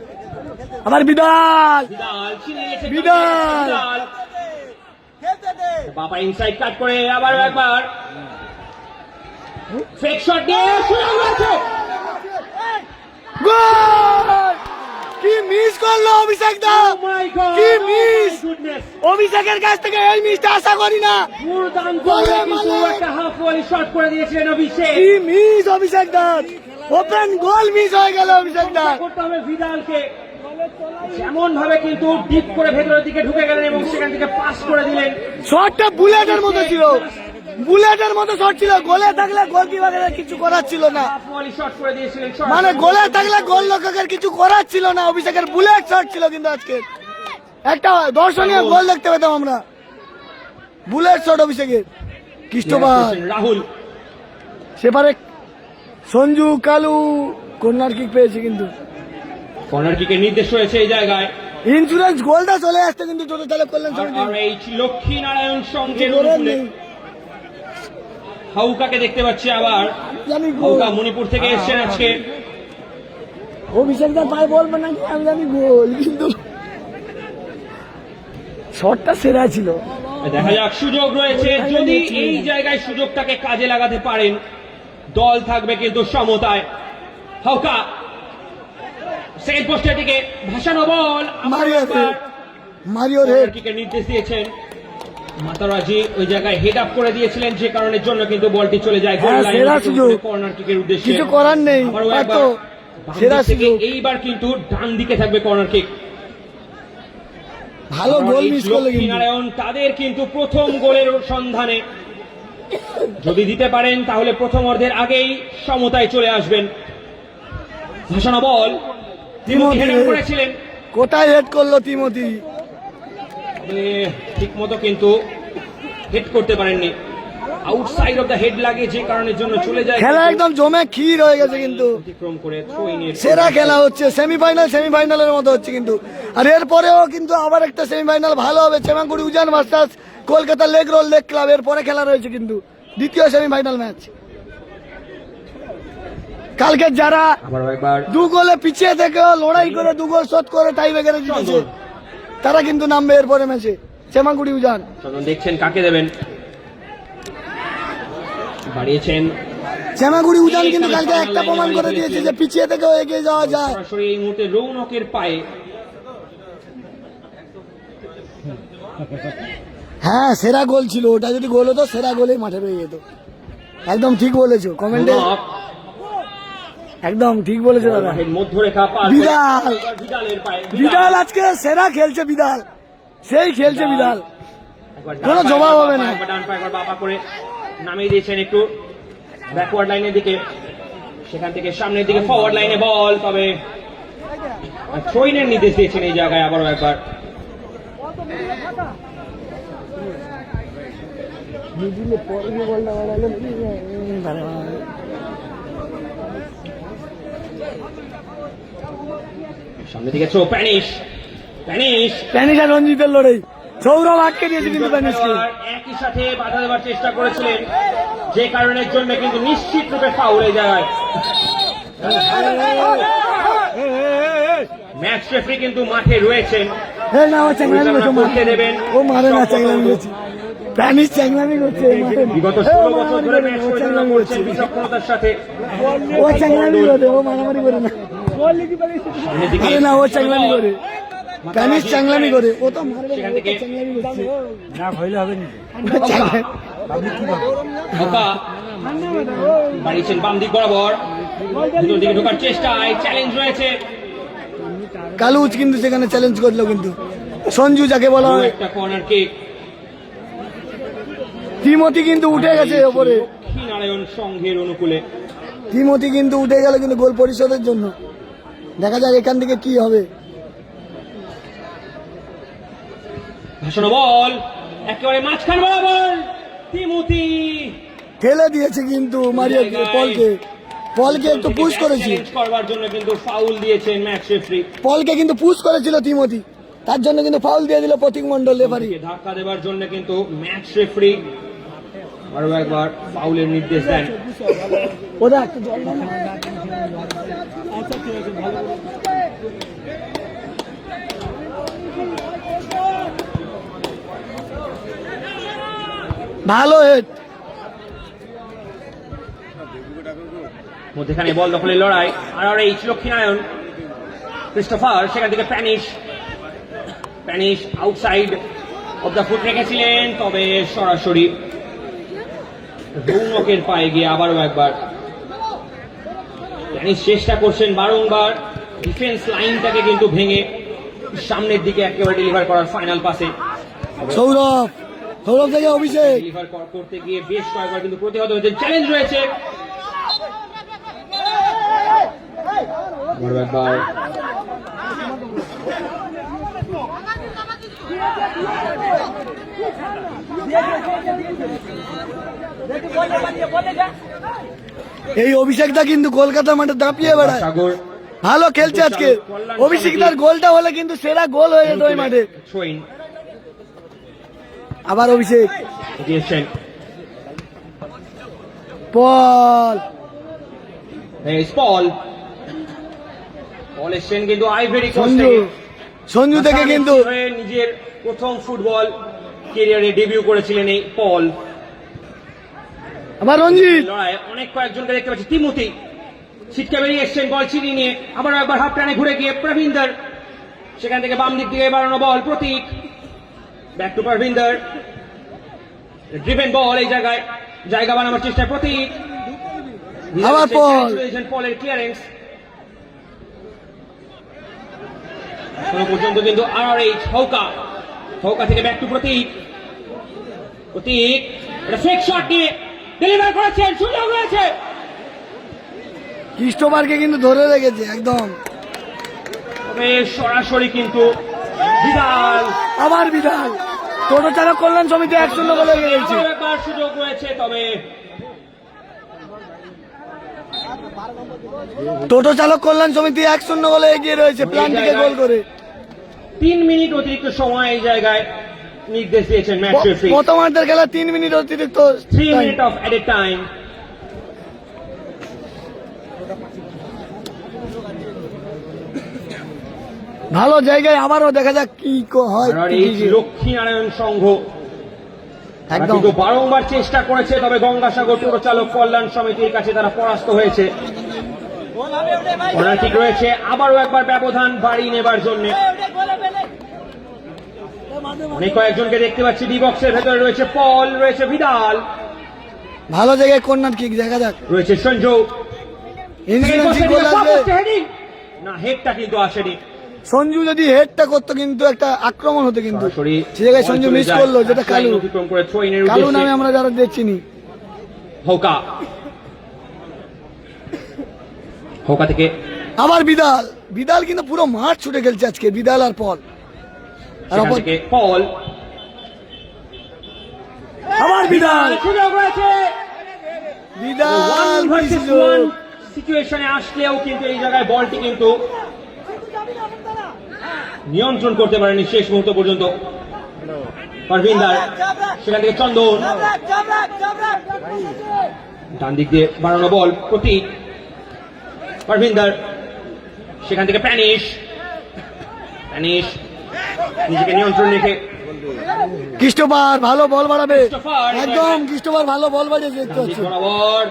আবার বিদাল, বিড়াল ছিনিয়ে নিয়েছে, বিড়াল। বিড়াল। বাবা ইনসাইড কাট করে আবার একবার ফেক শট দিয়ে সুযোগ রয়েছে। গোল! কি মিস করলো অভিষেক দা, Oh my God! কি মিস! Oh my goodness! অভিষেকের কাছ থেকে এই মিসটা আশা করি না। দুর্দান্ত গোলে কিন্তু মালে। একটা হাফ ভলি শট করে দিয়েছিলেন অভিষেক। কি মিস অভিষেক দা, ওপেন গোল মিস হয়ে গেল অভিষেক দা। করতে হবে ভিদালকে, যেমন ভাবে কিন্তু ডিপ করে ভেতরের দিকে ঢুকে গেলেন এবং সেখান থেকে পাস করে দিলেন। শটটা বুলেটের মতো ছিল, বুলেটের মতো শট ছিল। গোলে থাকলে গোলকিপারের কিছু করার ছিল না, হাফ ভলি শট করে দিয়েছিলেন। মানে গোলে থাকলে গোল রক্ষকের কিছু করার ছিল না। অভিষেকের বুলেট শট ছিল, কিন্তু আজকে একটা দর্শনীয় গোল দেখতে পেতাম আমরা। বুলেট শট অভিষেকের। ক্রিস্টোফার, রাহুল, সেপারে সঞ্জু কালু কর্নার কিক পেয়েছে, কিন্তু কর্নার কিকের নির্দেশ রয়েছে এই জায়গায়। ইন্স্যুরেন্স গোলটা চলে আসছে কিন্তু টোটো চালক কল্যাণ সমিতি। আর এই লক্ষ্মী নারায়ণ সঙ্গে কিছু করার নেই। হাউকাকে দেখতে পাচ্ছি আবার। জানি গোল। হাউকা মণিপুর থেকে এসেছেন আজকে। অভিষেক দা পায়ে বল নাকি আমি জানি গোল, কিন্তু শটটা সেরা ছিল। দেখা যাক, সুযোগ রয়েছে, যদি এই জায়গায় সুযোগটাকে কাজে লাগাতে পারেন দল থাকবে কিন্তু সমতায়। হাউকা সেকেন্ড পোস্টের দিকে ভাসানো বল, মারিওর হেড। কিকের নির্দেশ দিয়েছেন মাতারাজি। ওই জায়গায় হেড আপ করে দিয়েছিলেন, যে কারণের জন্য কিন্তু বলটি চলে যায় গোল হ্যাঁ, সেরা সুযোগ। লাইনে কর্নার কিকের উদ্দেশ্যে। কিছু করার নেই, আবারও একবার পারতো। বাম সেরা দিক থেকে সুযোগ। এইবার কিন্তু ডান দিকে থাকবে কর্নার কিক। ভালো গোল মিস করলো কিন্তু। লক্ষ্মীনারায়ণ তাদের কিন্তু প্রথম গোলের সন্ধানে, যদি দিতে পারেন তাহলে প্রথম অর্ধের আগেই সমতায় চলে আসবেন। ভাসানো বল, তিমতি হেড করেছিলেন, কোথায় হেড করলো তিমতি? ঠিক মতো কিন্তু হেড করতে পারেননি, আউটসাইড অফ দ্য হেড লাগে, যে কারণের জন্য চলে যায়। খেলা একদম জমে ক্ষীর হয়ে গেছে, কিন্তু অতিক্রম করে থ্রোইনের সেরা খেলা হচ্ছে। সেমিফাইনালের মতো হচ্ছে কিন্তু। আর এরপরেও কিন্তু আবার একটা সেমিফাইনাল ভালো হবে, চেমাঙ্গুড়ি উজান ভার্সাস কলকাতা লেগ রোল লেগ ক্লাব। এরপরে খেলা রয়েছে কিন্তু দ্বিতীয় সেমিফাইনাল ম্যাচ। কালকে যারা আবার একবার 2 গোলে পিছিয়ে থেকেও লড়াই করে 2 গোল শোধ করে টাই ব্রেকারে জিতেছে, তারা কিন্তু নামবে এরপরে ম্যাচে। চেমাঙ্গুড়ি উজান চন্দন দেখছেন কাকে দেবেন, বাড়িয়েছেন। চেমাগুড়ি উজান কিন্তু কালকে একটা প্রমাণ করে দিয়েছে যে পিছিয়ে থেকেও এগিয়ে যাওয়া যায়। সরাসরি এই মুহূর্তে রৌনকের পায়ে। হ্যাঁ, সেরা গোল ছিল ওটা। যদি গোল হতো সেরা গোলেই মাঠে পেয়ে যেত। একদম ঠিক বলেছো কমেন্টে, একদম ঠিক বলেছো দাদা। মধ্যরেখা পার করে বিদাল, বিদালের পায়ে। বিদাল আজকে সেরা খেলছে। বিদাল সেই খেলছে, বিদাল একবার কোনো ডান জবাব পায়ে, হবে না। একবার ডান পায়ে, একবার বাবা করে নামিয়ে দিয়েছেন একটু ব্যাকওয়ার্ড লাইনের দিকে, সেখান থেকে সামনের দিকে ফরওয়ার্ড লাইনে বল। তবে থ্রোইনের নির্দেশ দিয়েছেন এই জায়গায় আবারও একবার। সামনে দিকে থ্রো, প্যানিশ আর রঞ্জিতের লড়াই, সৌরভ আটকে দিয়েছে কিন্তু প্যানিশকে। একই সাথে বাধা দেওয়ার চেষ্টা করেছিলেন, যে কারণের জন্য কিন্তু নিশ্চিত রূপে ফাউল এই জায়গায়। ম্যাচ রেফারি কিন্তু মাঠে রয়েছেন, করতে দেবেন। ও মারে না, চ্যাংলামি করছে প্যানিশ, চ্যাংলামি করছে। বিগত 16 বছর ধরে ম্যাচ পরিচালনা করছেন বিচক্ষণতার সাথে। ও চ্যাংলামি করে, ও মারামারি করে না। সামনের দিকে আরে না, ও চ্যাংলামি করে, প্যানিশ চ্যাংলামি করে। ও তো মারবে সেখান থেকে চ্যাংলামি করছে না, হইলে হবে না। ধোকা বাড়িয়েছেন বাম দিক বরাবর, ভিতর দিকে ঢোকার চেষ্টায় চ্যালেঞ্জ রয়েছে। কালুজ কিন্তু সেখানে চ্যালেঞ্জ করলো, কিন্তু সঞ্জু যাকে বলা হয়। একটা কর্নার কিক, তিমতি কিন্তু উঠে গেছে ওপরে, লক্ষ্মীনারায়ণ সংঘের অনুকূলে। তিমতি কিন্তু উঠে গেল কিন্তু গোল পরিশোধের জন্য। দেখা যাক এখান থেকে কি হবে। ভাসানো বল একেবারে মাঝখান বরাবর, তিমতি ঠেলে দিয়েছে কিন্তু মারিয়া পলকে একটু পুশ করেছি, চ্যালেঞ্জ করবার জন্য কিন্তু ফাউল দিয়েছেন ম্যাচ রেফারি। পলকে কিন্তু পুশ করেছিল তিমতি, তার জন্য কিন্তু ফাউল দিয়ে দিল প্রতীক মন্ডল রেফারি। ধাক্কা দেওয়ার জন্য কিন্তু ম্যাচ রেফারি আরো একবার ফাউলের নির্দেশ দেন। ওরা একটু জল দাও না। ভালো হেড, মধ্যখানে বল দখলের লড়াই, আর এই লক্ষ্মীনারায়ণ ক্রিস্টোফার, সেখান থেকে penis outside of the foot রেখেছিলেন, তবে সরাসরি রৌনকের পায়ে গিয়ে আবারও একবার প্যানিশ চেষ্টা করছেন বারংবার ডিফেন্স লাইনটাকে কিন্তু ভেঙে সামনের দিকে একেবারে ডেলিভার করার ফাইনাল পাসে। সৌরভ থেকে অভিষেক ডেলিভার করতে গিয়ে বেশ কয়েকবার কিন্তু প্রতিহত হয়েছে। চ্যালেঞ্জ রয়েছে একবার, এই অভিষেকটা কিন্তু কলকাতা মাঠে দাপিয়ে বেড়ায়, সাগর ভালো খেলছে আজকে। অভিষেকটার গোলটা হলে কিন্তু সেরা গোল হয়ে যেত ওই মাঠে। থ্রোইন আবার অভিষেক, দিয়েছেন পল এসছেন কিন্তু আইভেরি কোস্ট থেকে। সঞ্জু থেকে কিন্তু নিজের প্রথম ফুটবল ক্যারিয়ারে ডেবিউ করেছিলেন এই পল। আবার রঞ্জিত লড়াই অনেক কয়েকজনকে দেখতে পাচ্ছি। তিমতি ছিটকে বেরিয়ে এসছেন বল ছিনিয়ে নিয়ে, আবার একবার হাফ টানে ঘুরে গিয়ে প্রবীন্দর, সেখান থেকে বাম দিক দিয়ে বাড়ানো বল, প্রতীক ব্যাক টু প্রবীন্দর, ড্রিভেন বল, এই জায়গায় জায়গা বানানোর চেষ্টা প্রতীক, আবার পলের ক্লিয়ারেন্স। এখনো পর্যন্ত কিন্তু RRH হৌকা থেকে ব্যাক টু প্রতীক, এটা ফেক শট নিয়ে ডেলিভার করেছেন, সুযোগ রয়েছে। ক্রিস্টোফারকে কিন্তু ধরে রেখেছে একদম, তবে সরাসরি কিন্তু আবার বিদাল। টোটো চালক কল্যাণ সমিতি 1-0 বলে গেছে, একবার সুযোগ রয়েছে। তবে টোটো চালক কল্যাণ সমিতি 1-0 বলে এগিয়ে রয়েছে প্লান্টিকে গোল করে। 3 মিনিট অতিরিক্ত সময় এই জায়গায় নির্দেশ দিয়েছেন ম্যাচ রেফারি। প্রথমার্ধের খেলা 3 মিনিট অতিরিক্ত, 3 মিনিট অফ এডেড টাইম। ভালো জায়গায় আবারও দেখা যাক কি হয়। লক্ষ্মীনারায়ণ সংঘ একদম কিন্তু বারংবার চেষ্টা করেছে, তবে গঙ্গাসাগর টোটো চালক কল্যাণ সমিতির কাছে তারা পরাস্ত হয়েছে। ঠিক রয়েছে, আবারও একবার ব্যবধান বাড়িয়ে নেবার জন্য। অনেক কয়েকজনকে দেখতে পাচ্ছি ডি বক্সের ভেতরে রয়েছে পল, রয়েছে ভিদাল, ভালো জায়গায় কর্নার কিক দেখা যাক, রয়েছে সঞ্জু। হেডিং না, হেডটা কিন্তু আসেনি। সঞ্জু যদি হেডটা করতো কিন্তু একটা আক্রমণ হতো, কিন্তু সে জায়গায় সঞ্জু মিস করলো, যেটা কালু নামে আমরা যারা দেখছিনি। হৌকা থেকে আবার বিদাল কিন্তু পুরো মাঠ ছুটে খেলছে আজকে, বিদাল আর পল। আর সেখান থেকে পল, আবার বিদাল, সুযোগ রয়েছে। বিদাল 1 versus 1 সিচুয়েশনে আসলেও কিন্তু এই জায়গায় বলটি কিন্তু নিয়ন্ত্রণ করতে পারেনি শেষ মুহূর্ত পর্যন্ত পারভিন্দার। সেখান থেকে চন্দন, ডান দিক দিয়ে বাড়ানো বল প্রতীক, পারভিন্দার। সেখান থেকে প্যানিশ, প্যানিশ নিজেকে নিয়ন্ত্রণ রেখে ক্রিস্টোফার ভালো বল বাড়াবে, ক্রিস্টোফার, একদম ক্রিস্টোফার ভালো বল বাড়িয়েছে দেখতে পাচ্ছি। বরাবর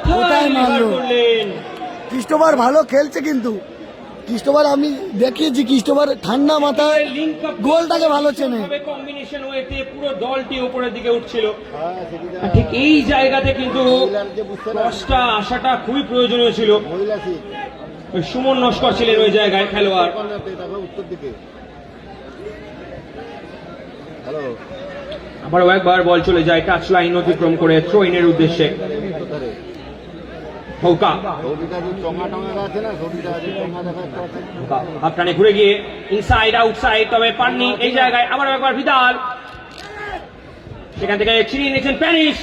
কোথায় মারলো? করলেন। ক্রিস্টোফার ভালো খেলছে কিন্তু ক্রিস্টোফার, আমি দেখিয়েছি ক্রিস্টোফার ঠান্ডা মাথায় গোলটাকে ভালো চেনে। কম্বিনেশন ওয়েতে পুরো দলটি উপরের দিকে উঠছিল। আর ঠিক এই জায়গাতে কিন্তু ক্রসটা আসাটা খুবই প্রয়োজনীয় ছিল। ওই সুমন নস্কর ছিলেন ওই জায়গায় খেলোয়াড়। আবারও একবার বল চলে যায় টাচ লাইন অতিক্রম করে থ্রো ইনের উদ্দেশ্যে। হৌকা হাফ টানে ঘুরে গিয়ে ইনসাইড আউটসাইড, তবে পাননি এই জায়গায়। আবারও একবার বিদাল, সেখান থেকে ছিনিয়ে নিয়েছেন প্যানিশ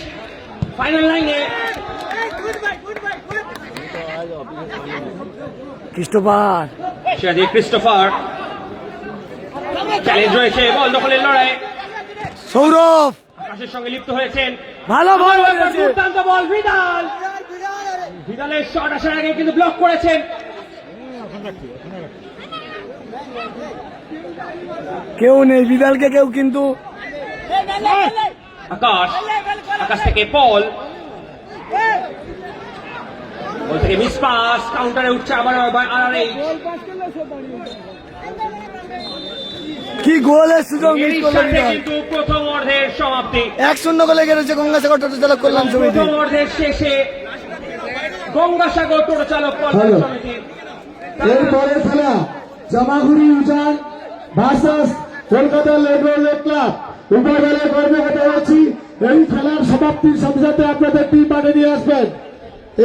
ফাইনাল লাইনে। ক্রিস্টোফার, সেখান থেকে ক্রিস্টোফার, চ্যালেঞ্জ রয়েছে বল দখলের লড়াই। সৌরভ আকাশের সঙ্গে লিপ্ত হয়েছেন, ভালো বল বাড়িয়েছে। দুর্দান্ত বল বিদাল, বিদালের শট আসার আগে কিন্তু ব্লক করেছেন। কেউ নেই বিদালকে, কেউ কিন্তু আকাশ, আকাশ থেকে পল, বল থেকে মিস পাস, কাউন্টারে উঠছে আবার আরআরএইচ। কি গোলের সুযোগ মিস এই করলো সাথে বিদাল। কিন্তু প্রথম অর্ধের সমাপ্তি। 1-0 গোলে গেছে গঙ্গাসাগর টোটো চালক কল্যাণ সমিতি। প্রথম অর্ধের শেষে গঙ্গাসাগর টোটো চালক কল্যাণ হ্যালো। সমিতি এরপরে খেলা জামাগুড়ি উজান ভার্সাস কলকাতা লেবার ক্লাব। উভয় দলের কর্মী হতে হচ্ছি। এই খেলার সমাপ্তির সাথে সাথে আপনাদের টিম মাঠে নিয়ে আসবেন।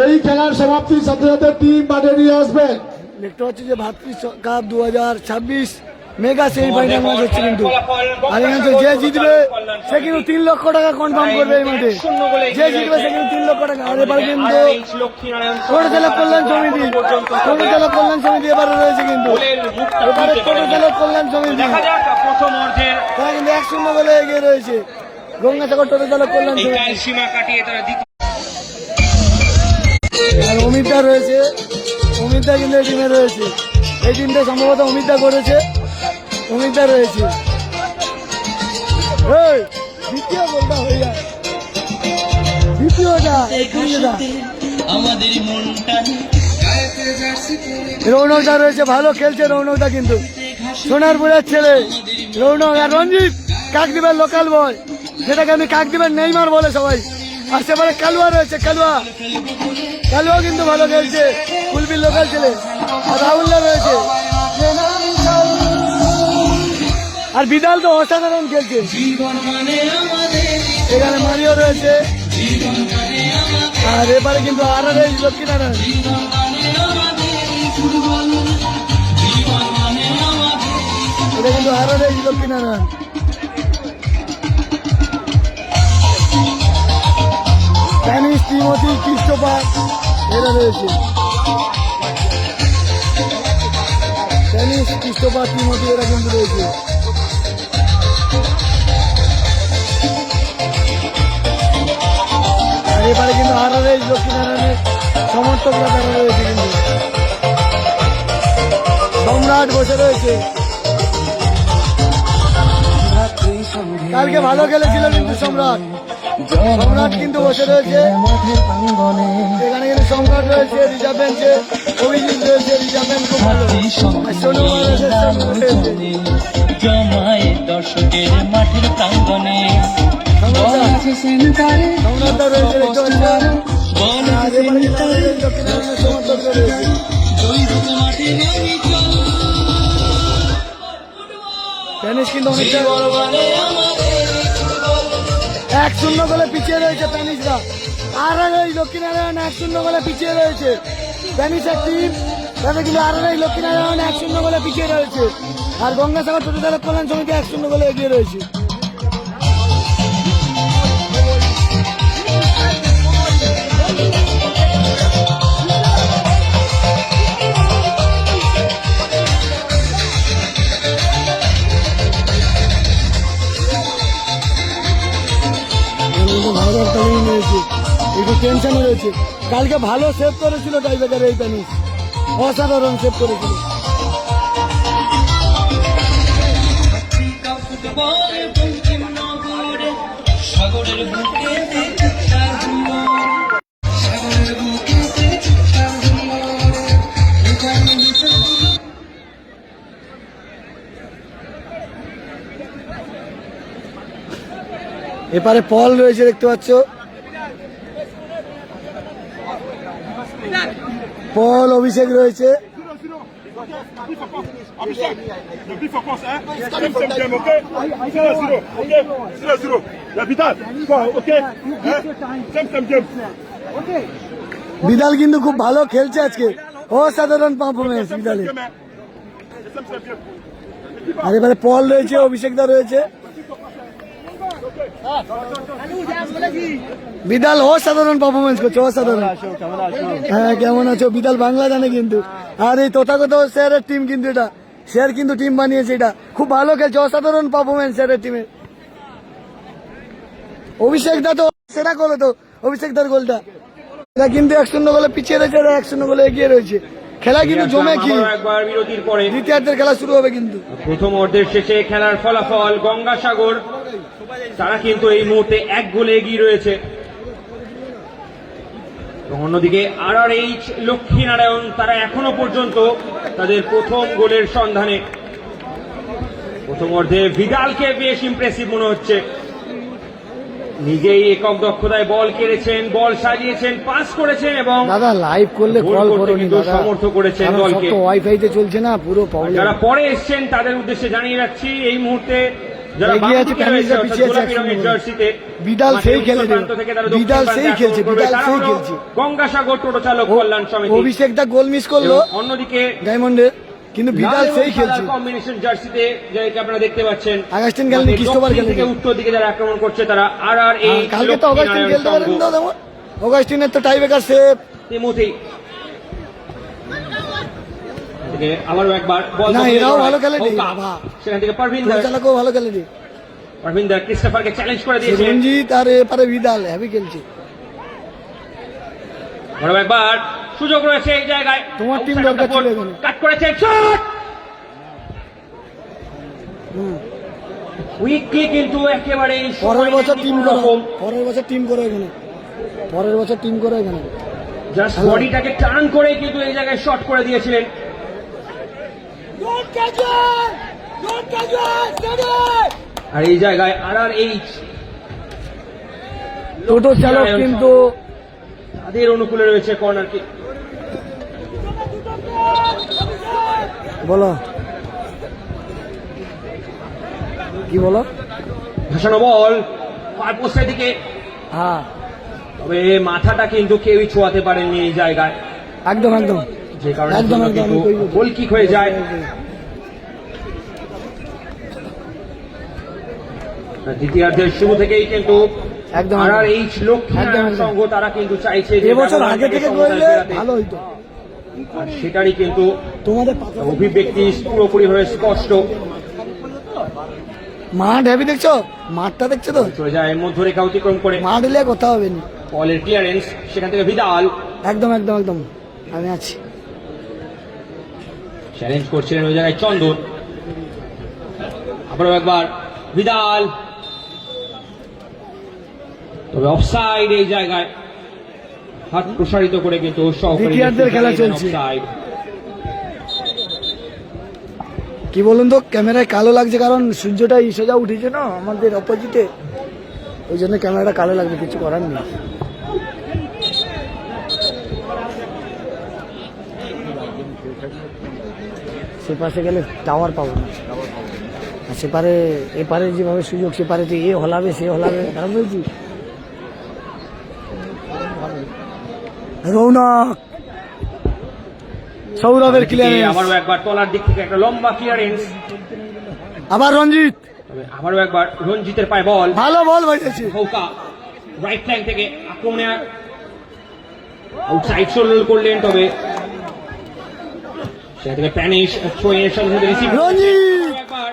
এই খেলার সমাপ্তির সাথে সাথে টিম মাঠে নিয়ে আসবেন। দেখতে পাচ্ছি যে ভাতৃ কাপ 2026 মেগা সেমিফাইনাল ম্যাচ হচ্ছে কিন্তু। আর এখানে যে জিতবে সে কিন্তু 3 লক্ষ টাকা কনফার্ম করবে এই মাঠে। যে জিতবে সে কিন্তু 3 লক্ষ টাকা। আর এবার কিন্তু টোটো চালক কল্যাণ সমিতি, টোটো চালক কল্যাণ সমিতি এবারে রয়েছে কিন্তু। এবারে টোটো চালক কল্যাণ সমিতি দেখা যাক প্রথম অর্ধের তারা কিন্তু 1-0 গোলে এগিয়ে রয়েছে গঙ্গাসাগর টোটো চালক কল্যাণ এই সমিতি। সীমা কাটিয়ে তারা দ্বিতীয় আর অমিতদা রয়েছে, অমিতদা কিন্তু এই টিমে রয়েছে। এই টিমটা সম্ভবত অমিতদা করেছে, অমিতদা রয়েছে। এই, দ্বিতীয় গোলটা হয়ে যায়, দ্বিতীয়টা রৌনকদা রয়েছে, ভালো খেলছে রৌনকদা কিন্তু, সোনারপুরের ছেলে রৌনক। আর রঞ্জিত কাকদ্বীপের লোকাল বয়, যেটাকে আমি কাকদ্বীপের নেইমার বলে সবাই। আর সেবারে কালুয়া রয়েছে, কালুয়া, কালুয়া কিন্তু ভালো খেলছে, কুলবির লোকাল ছেলে। আর রাহুল্লা রয়েছে, আর বিদাল তো অসাধারণ খেলছে। এখানে মারিও রয়েছে, আর এবারে কিন্তু আরআরএইচ লক্ষ্মীনারায়ণ। এটা কিন্তু আরআরএইচ লক্ষ্মীনারায়ণ। প্যানিশ, ত্রিমতি, ক্রিস্টোফার এরা রয়েছে। প্যানিশ, ক্রিস্টোফার, ত্রিমতি এরা কিন্তু রয়েছে। আর এবারে কিন্তু আরআরএইচ লক্ষ্মীনারায়ণের সমর্থকরা তারা রয়েছে কিন্তু। সম্রাট বসে রয়েছে, কালকে ভালো খেলেছিল কিন্তু সম্রাট। সম্রাট কিন্তু বসে রয়েছে এখানে, কিন্তু সম্রাট রয়েছে রিজার্ভ বেঞ্চে, অভিজিৎ রয়েছে রিজার্ভ বেঞ্চ, খুব ভালো। আর সোনু রয়েছে, জমায় দর্শকের মাঠের প্রাঙ্গণে সম্রাটদা রয়েছে, দেখতে পাচ্ছেন। আর এবারে কিন্তু আরআরএইচ লক্ষ্মীনারায়ণের সমর্থকরা রয়েছে। প্যানিশ কিন্তু অনেকটা 1-0 গোলে পিছিয়ে রয়েছে প্যানিশরা। আরআরএইচ লক্ষ্মীনারায়ণ 1-0 গোলে পিছিয়ে রয়েছে। প্যানিশের টিম তাতে কিন্তু আরআরআই লক্ষ্মীনারায়ণ 1-0 গোলে পিছিয়ে রয়েছে, আর গঙ্গাসাগর ছোট চালক কল্যাণ সমিতি 1-0 গোলে এগিয়ে রয়েছে। একটু টেনশনে রয়েছে, কালকে ভালো সেভ করেছিল টাইব্রেকার এই তানিশ, অসাধারণ সেভ করেছিল। সাগরের বুকে এপারে পল রয়েছে দেখতে পাচ্ছ, পল অভিষেক রয়েছে। বিদাল কিন্তু খুব ভালো খেলছে আজকে, অসাধারণ পারফরমেন্স বিদালের। আর এবারে পল রয়েছে, অভিষেকদা রয়েছে। বিদাল অসাধারণ পারফরমেন্স করছে, অসাধারণ। হ্যাঁ, কেমন আছো? বিদাল বাংলা জানে কিন্তু, আর এই তথাগত স্যারের টিম কিন্তু, এটা স্যার কিন্তু টিম বানিয়েছে, এটা খুব ভালো খেলছে, অসাধারণ পারফরমেন্স স্যারের টিমে। অভিষেকদা তো সেরা গোল, তো অভিষেকদার গোলটা, এটা কিন্তু 1-0 গোলে পিছিয়ে রয়েছে, 1-0 গোলে এগিয়ে রয়েছে। খেলা কিন্তু জমে কি, একবার বিরতির পরে দ্বিতীয়ার্ধের খেলা শুরু হবে কিন্তু। প্রথম অর্ধের শেষে খেলার ফলাফল গঙ্গাসাগর তারা কিন্তু এই মুহূর্তে 1 গোলে এগিয়ে রয়েছে, এবং অন্যদিকে আরআরএইচ লক্ষ্মীনারায়ণ তারা এখনো পর্যন্ত তাদের প্রথম গোলের সন্ধানে। প্রথম অর্ধে ভিদালকে বেশ ইমপ্রেসিভ মনে হচ্ছে, নিজেই একক দক্ষতায় বল কেড়েছেন, বল সাজিয়েছেন, পাস করেছেন, এবং দাদা লাইভ করলে কল করুন দাদা, সমর্থন করেছেন দলকে। ওয়াইফাই তে চলছে না, পুরো প্রবলেম। যারা পরে এসেছেন তাদের উদ্দেশ্যে জানিয়ে রাখছি, এই মুহূর্তে যারা এগিয়ে আছে, রয়েছে পিছিয়ে আছে, গোলাপি রঙের জার্সিতে, বিদাল সেই খেলে, বিদাল সেই খেলছে, বিদাল সেই খেলছে। গঙ্গাসাগর টোটো চালক কল্যাণ সমিতি। অভিষেক দা গোল মিস করলো অন্যদিকে ডায়মন্ডের, কিন্তু বিদাল সেই খেলছে। কম্বিনেশন জার্সিতে যাকে আপনারা দেখতে পাচ্ছেন, আগাস্টিন গেলেন, ক্রিস্টোফার গেলেন, থেকে উত্তর দিকে যারা আক্রমণ করছে তারা আরআরএইচ। কালকে তো অগাস্টিন খেলতে পারেন না, যেমন অগাস্টিনের তো টাইব্রেকার সেভ। তিমোথি আবারও একবার বল, না এরাও ভালো খেলে, সেখান থেকে পারভিন্দর চালকও ভালো খেলে, পারভিন্দর ক্রিস্টোফারকে চ্যালেঞ্জ করে দিয়েছে। রঞ্জিত আর এপারে বিদাল হেভি খেলছে। বড় একবার সুযোগ রয়েছে এই জায়গায়, তোমার টিম দরকার ছিল এখানে, কাট করেছে শট উইকলি, কিন্তু একেবারে পরের বছর টিম করো, পরের বছর টিম করো এখানে, পরের বছর টিম করো এখানে। জাস্ট বডিটাকে টার্ন করে কিন্তু এই জায়গায় শট করে দিয়েছিলেন। আর এই জায়গায় আরআরএইচ টোটো চালক কিন্তু তাদের অনুকূলে রয়েছে কর্নার কিক। বলো কি বলো, ভাসানো বল ফার পোস্টের দিকে, হ্যাঁ তবে মাথাটা কিন্তু কেউই ছোঁয়াতে পারেননি এই জায়গায়, একদম একদম, যে কারণে একদম কিন্তু গোল কিক হয়ে যায়। দ্বিতীয়ার্ধের শুরু থেকেই কিন্তু একদম আরআরএইচ লক্ষ্মীনারায়ণ সংঘ তারা কিন্তু চাইছে যে এবছর আগে থেকে করলে ভালো হইতো, আর সেটারই কিন্তু তোমাদের অভিব্যক্তি পুরোপুরি ভাবে স্পষ্ট। মাঠ হেভি দেখছো, মাঠটা দেখছো তো, চলে যায় মধ্যরেখা অতিক্রম করে, মাঠ হলে কথা হবে না। বলের ক্লিয়ারেন্স, সেখান থেকে ভিদাল একদম একদম একদম, আমি আছি। চ্যালেঞ্জ করছিলেন ওই জায়গায় চন্দন, আবারও একবার ভিদাল, তবে অফসাইড এই জায়গায়, হাত প্রসারিত করে কিন্তু দ্বিতীয়ার্ধের খেলা চলছে। কি বলুন তো, ক্যামেরায় কালো লাগছে কারণ সূর্যটা সোজা উঠেছে না আমাদের অপোজিটে, ওই জন্য ক্যামেরাটা কালো লাগছে, কিছু করার নেই। সে পাশে গেলে টাওয়ার পাবো না, আর সেপারে এপারে যেভাবে সুযোগ, সেপারে তো এ হলাবে সে হলাবে, তারা বলছি রৌনক সৌরভের ক্লিয়ারেন্স, আবারও একবার তলার দিক থেকে একটা লম্বা ক্লিয়ারেন্স, আবার রঞ্জিত, তবে আবারও একবার রঞ্জিতের পায়ে বল, ভালো বল বাজেছে। হৌকা রাইট লাইন থেকে আক্রমণে আউটসাইড শোল্ডার করলেন, তবে সেটা থেকে প্যানিশ থ্রোইনের সাথে সাথে রিসিভ, রঞ্জিত, একবার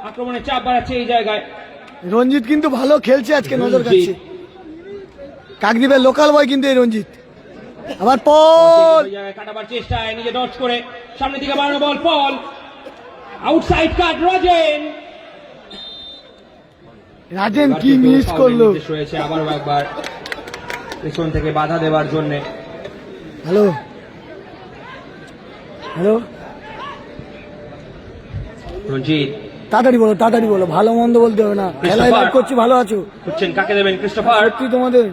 আক্রমণে চাপ বাড়াচ্ছে এই জায়গায়। রঞ্জিত কিন্তু ভালো খেলছে আজকে, নজর কাটছে। কাকদ্বীপের লোকাল বয় কিন্তু এই রঞ্জিত। আবার পল, ওই জায়গায় কাটাবার চেষ্টায় নিজে ডচ করে সামনের দিকে বাড়ানো বল, পল আউটসাইড কাট, রাজেন, রাজেন কি মিস করলো। নির্দেশ রয়েছে আবারও একবার পেছন থেকে বাধা দেওয়ার জন্য। হ্যালো হ্যালো, রঞ্জিত তাড়াতাড়ি বলো, তাড়াতাড়ি বলো, ভালো মন্দ বলতে হবে না, খেলায় লাইভ করছি, ভালো আছো খুঁজছেন কাকে দেবেন, ক্রিস্টোফার কি তোমাদের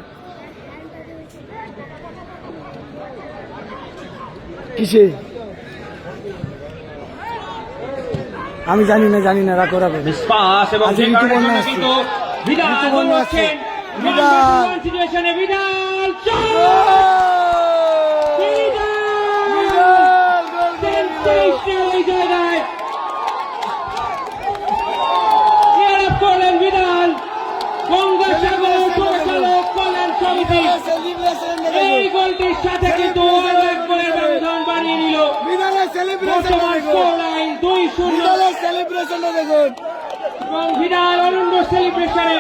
কিসে আমি জানি না, রাখো রাখো। পাস এবং আজকে যে কারণে ঋতুপর্ণা জন্য আসছে। কিন্তু বিদাল ঋতুপর্ণা গোল আসছে। করছেন। বিদাল। 1-1 সিচুয়েশনে বিদাল সেনসেশনাল এই জায়গায় ক্লিয়ার আপ করলেন বিদাল। গঙ্গাসাগর পরিচালক কল্যাণ সমিতি এই গোলটির সাথে কিন্তু আরো এক গোলের ব্যবধান বাড়িয়ে নিল। বর্তমান স্কোর লাইন 2-0 সেলিব্রেশনটা দেখুন, এবং বিদাল অরুণ সেলিব্রেশনে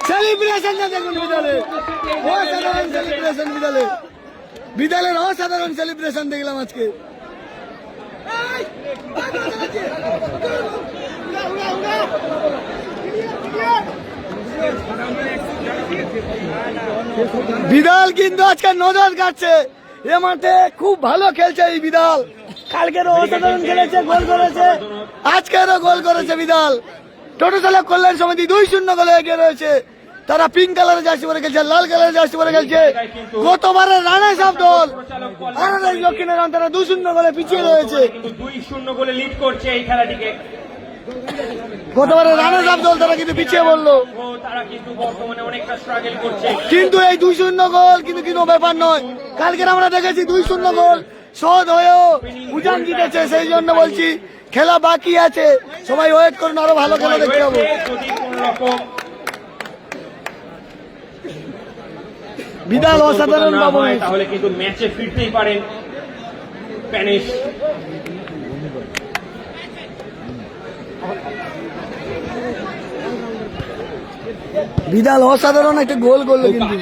সেলিব্রেশনটা দেখুন, অসাধারণ সেলিব্রেশন বিদালের অসাধারণ সেলিব্রেশন দেখলাম আজকে। বিদাল কিন্তু আজকে নজর কাটছে, এ মাঠে খুব ভালো খেলছে এই বিদাল। কালকেরও অসাধারণ খেলেছে, গোল করেছে, আজকেরও গোল করেছে বিদাল। টোটো চালক কল্যাণ সমিতি 2-0 গোলে এগিয়ে রয়েছে। তারা পিঙ্ক কালারের জার্সি পরে খেলছে, লাল কালারের জার্সি পরে খেলছে। গতবারের রানার্স আপ দল আর দক্ষিণের তারা 2-0 গোলে পিছিয়ে রয়েছে। কিন্তু 2-0 গোলে লিড করছে এই খেলাটিকে। গতবারের রানার্স আপ দল তারা কিন্তু পিছিয়ে বললো, ও তারা কিন্তু বর্তমানে অনেকটা স্ট্রাগল করছে। কিন্তু এই 2-0 গোল কিন্তু কোনো ব্যাপার নয়। কালকে আমরা দেখেছি 2-0 গোল শোধ হয়েও উজান জিতেছে, সেই জন্য বলছি খেলা বাকি আছে, সবাই ওয়েট করুন, আরো ভালো খেলা দেখতে পাবো। যদি কোন রকম বিদাল অসাধারণ না বাবু, হয় তাহলে কিন্তু ম্যাচে ফিরতেই পারেন প্যানিশ। বিদাল অসাধারণ একটা গোল করলো কিন্তু।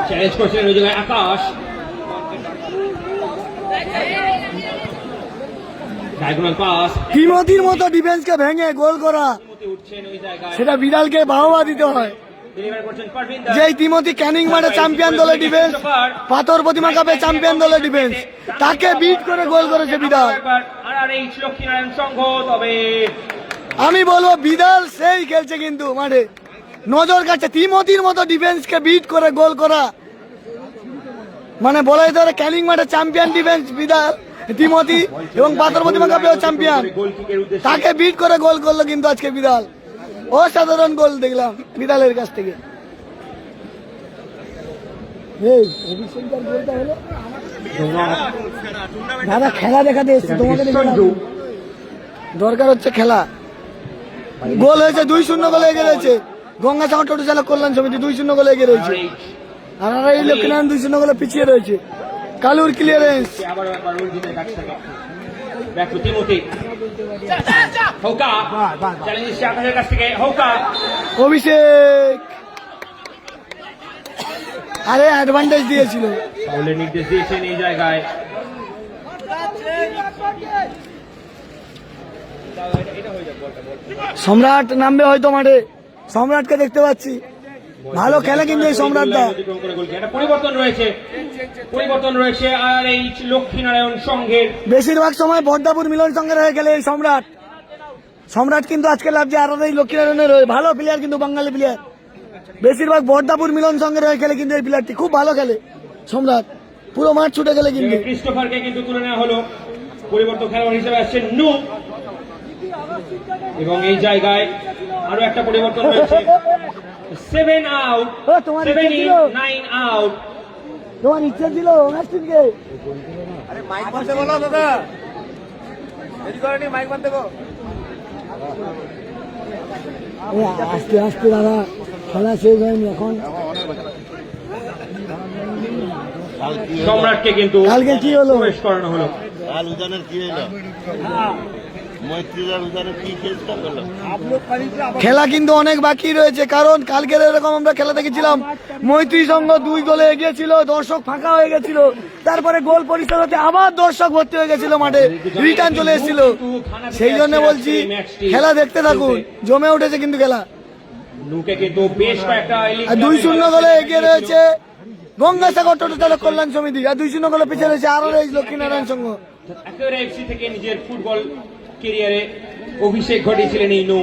চ্যালেঞ্জ করছিলেন ওই জায়গায় আকাশ, ডায়াগোনাল পাস, টিমোথির মতো ডিফেন্সকে ভেঙে গোল করা, উঠছেন ওই জায়গায়, সেটা বিদালকে বাহবা দিতে হয়। ডেলিভার করছেন পারভিন্দর। যেই টিমোথি ক্যানিং মাঠে চ্যাম্পিয়ন দলের ডিফেন্স, পাথর প্রতিমা কাপে চ্যাম্পিয়ন দলের ডিফেন্স, তাকে বিট করে গোল করেছে বিদাল। একবার RRH লক্ষ্মীনারায়ণ সংঘ, তবে আমি বলবো বিদাল সেই খেলছে কিন্তু মাঠে, নজর কাটছে। টিমোথির মতো ডিফেন্সকে বিট করে গোল করা মানে বলা যেতে পারে ক্যানিং মাঠে চ্যাম্পিয়ন ডিফেন্স বিদাল, টিমোথি, এবং পাথর প্রতিমা কাপেও চ্যাম্পিয়ন, গোল কিকের উদ্দেশ্যে তাকে বিট করে গোল করলো কিন্তু আজকে বিদাল। অসাধারণ গোল দেখলাম বিদালের কাছ থেকে। দাদা খেলা দেখাতে এসছি, তোমাকে দরকার হচ্ছে খেলা। গোল হয়েছে 2-0 গোলে এগিয়ে রয়েছে গঙ্গাসাগর টোটো চালক কল্যাণ সমিতি, 2-0 গোলে এগিয়ে রয়েছে। আর এই লক্ষ্মীনারায়ণ 2-0 গোলে পিছিয়ে রয়েছে। কালুর ক্লিয়ারেন্স, আবারও একবার রঞ্জিতের কাছ থেকে ব্যাক টু টিমোথি, হৌকা চ্যালেঞ্জ এসছে আকাশের কাছ থেকে, হৌকা অভিষেক, আরে অ্যাডভান্টেজ দিয়েছিল, ফাউলের নির্দেশ দিয়েছেন এই জায়গায়। সম্রাট নামবে হয়তো মাঠে, সম্রাটকে দেখতে পাচ্ছি, ভালো খেলে কিন্তু এই সম্রাটটা। অতিক্রম করে গোল, একটা পরিবর্তন রয়েছে RRH লক্ষ্মীনারায়ণ সংঘের। বেশিরভাগ সময় বর্দাপুর মিলন সংঘের হয়ে গেলে এই সম্রাট কিন্তু আজকে লাগছে আর এই লক্ষ্মীনারায়ণের হয়ে, ভালো প্লেয়ার কিন্তু বাঙালি প্লেয়ার। বেশিরভাগ বর্দাপুর মিলন সংঘের হয়ে খেলে কিন্তু এই প্লেয়ারটি খুব ভালো খেলে সম্রাট, পুরো মাঠ ছুটে গেলে কিন্তু। ক্রিস্টোফারকে কিন্তু তুলে নেওয়া হলো, পরিবর্তন খেলোয়াড় হিসেবে আসছেন নু, এবং এই জায়গায় আরো একটা পরিবর্তন রয়েছে, 7 আউট, 7 ইন 9 আউট, তোমার ইচ্ছা ছিল অনাস্টিনকে আস্তে আস্তে দাদা খেলা শেষ হয়নি এখন। সম্রাটকে কিন্তু কালকে কি হলো? প্রবেশ করানো হলো। আর উদানের কি হইল? মৈত্রীর উদানের কি চেষ্টা করলো? খেলা কিন্তু অনেক বাকি রয়েছে, কারণ কালকের এরকম আমরা খেলা দেখেছিলাম মৈত্রী সংঘ 2 গোলে এগিয়েছিল, দর্শক ফাঁকা হয়ে গেছিল, তারপরে গোল পরিশোধ হতে আবার দর্শক ভর্তি হয়ে গেছিল মাঠে, রিটার্ন চলে এসেছিল। সেই জন্য বলছি খেলা দেখতে থাকুন, জমে উঠেছে কিন্তু খেলা। নুকে কিন্তু বেশ কয়েকটা 2-0 গোলে এগিয়ে রয়েছে গঙ্গাসাগর টোটো চালক কল্যাণ সমিতি, আর 2-0 গোলে পিছিয়ে রয়েছে RRH লক্ষ্মীনারায়ণ সংঘ। একেবারে এফসি থেকে নিজের ফুটবল কেরিয়ারে অভিষেক ঘটিয়েছিলেন এই নু।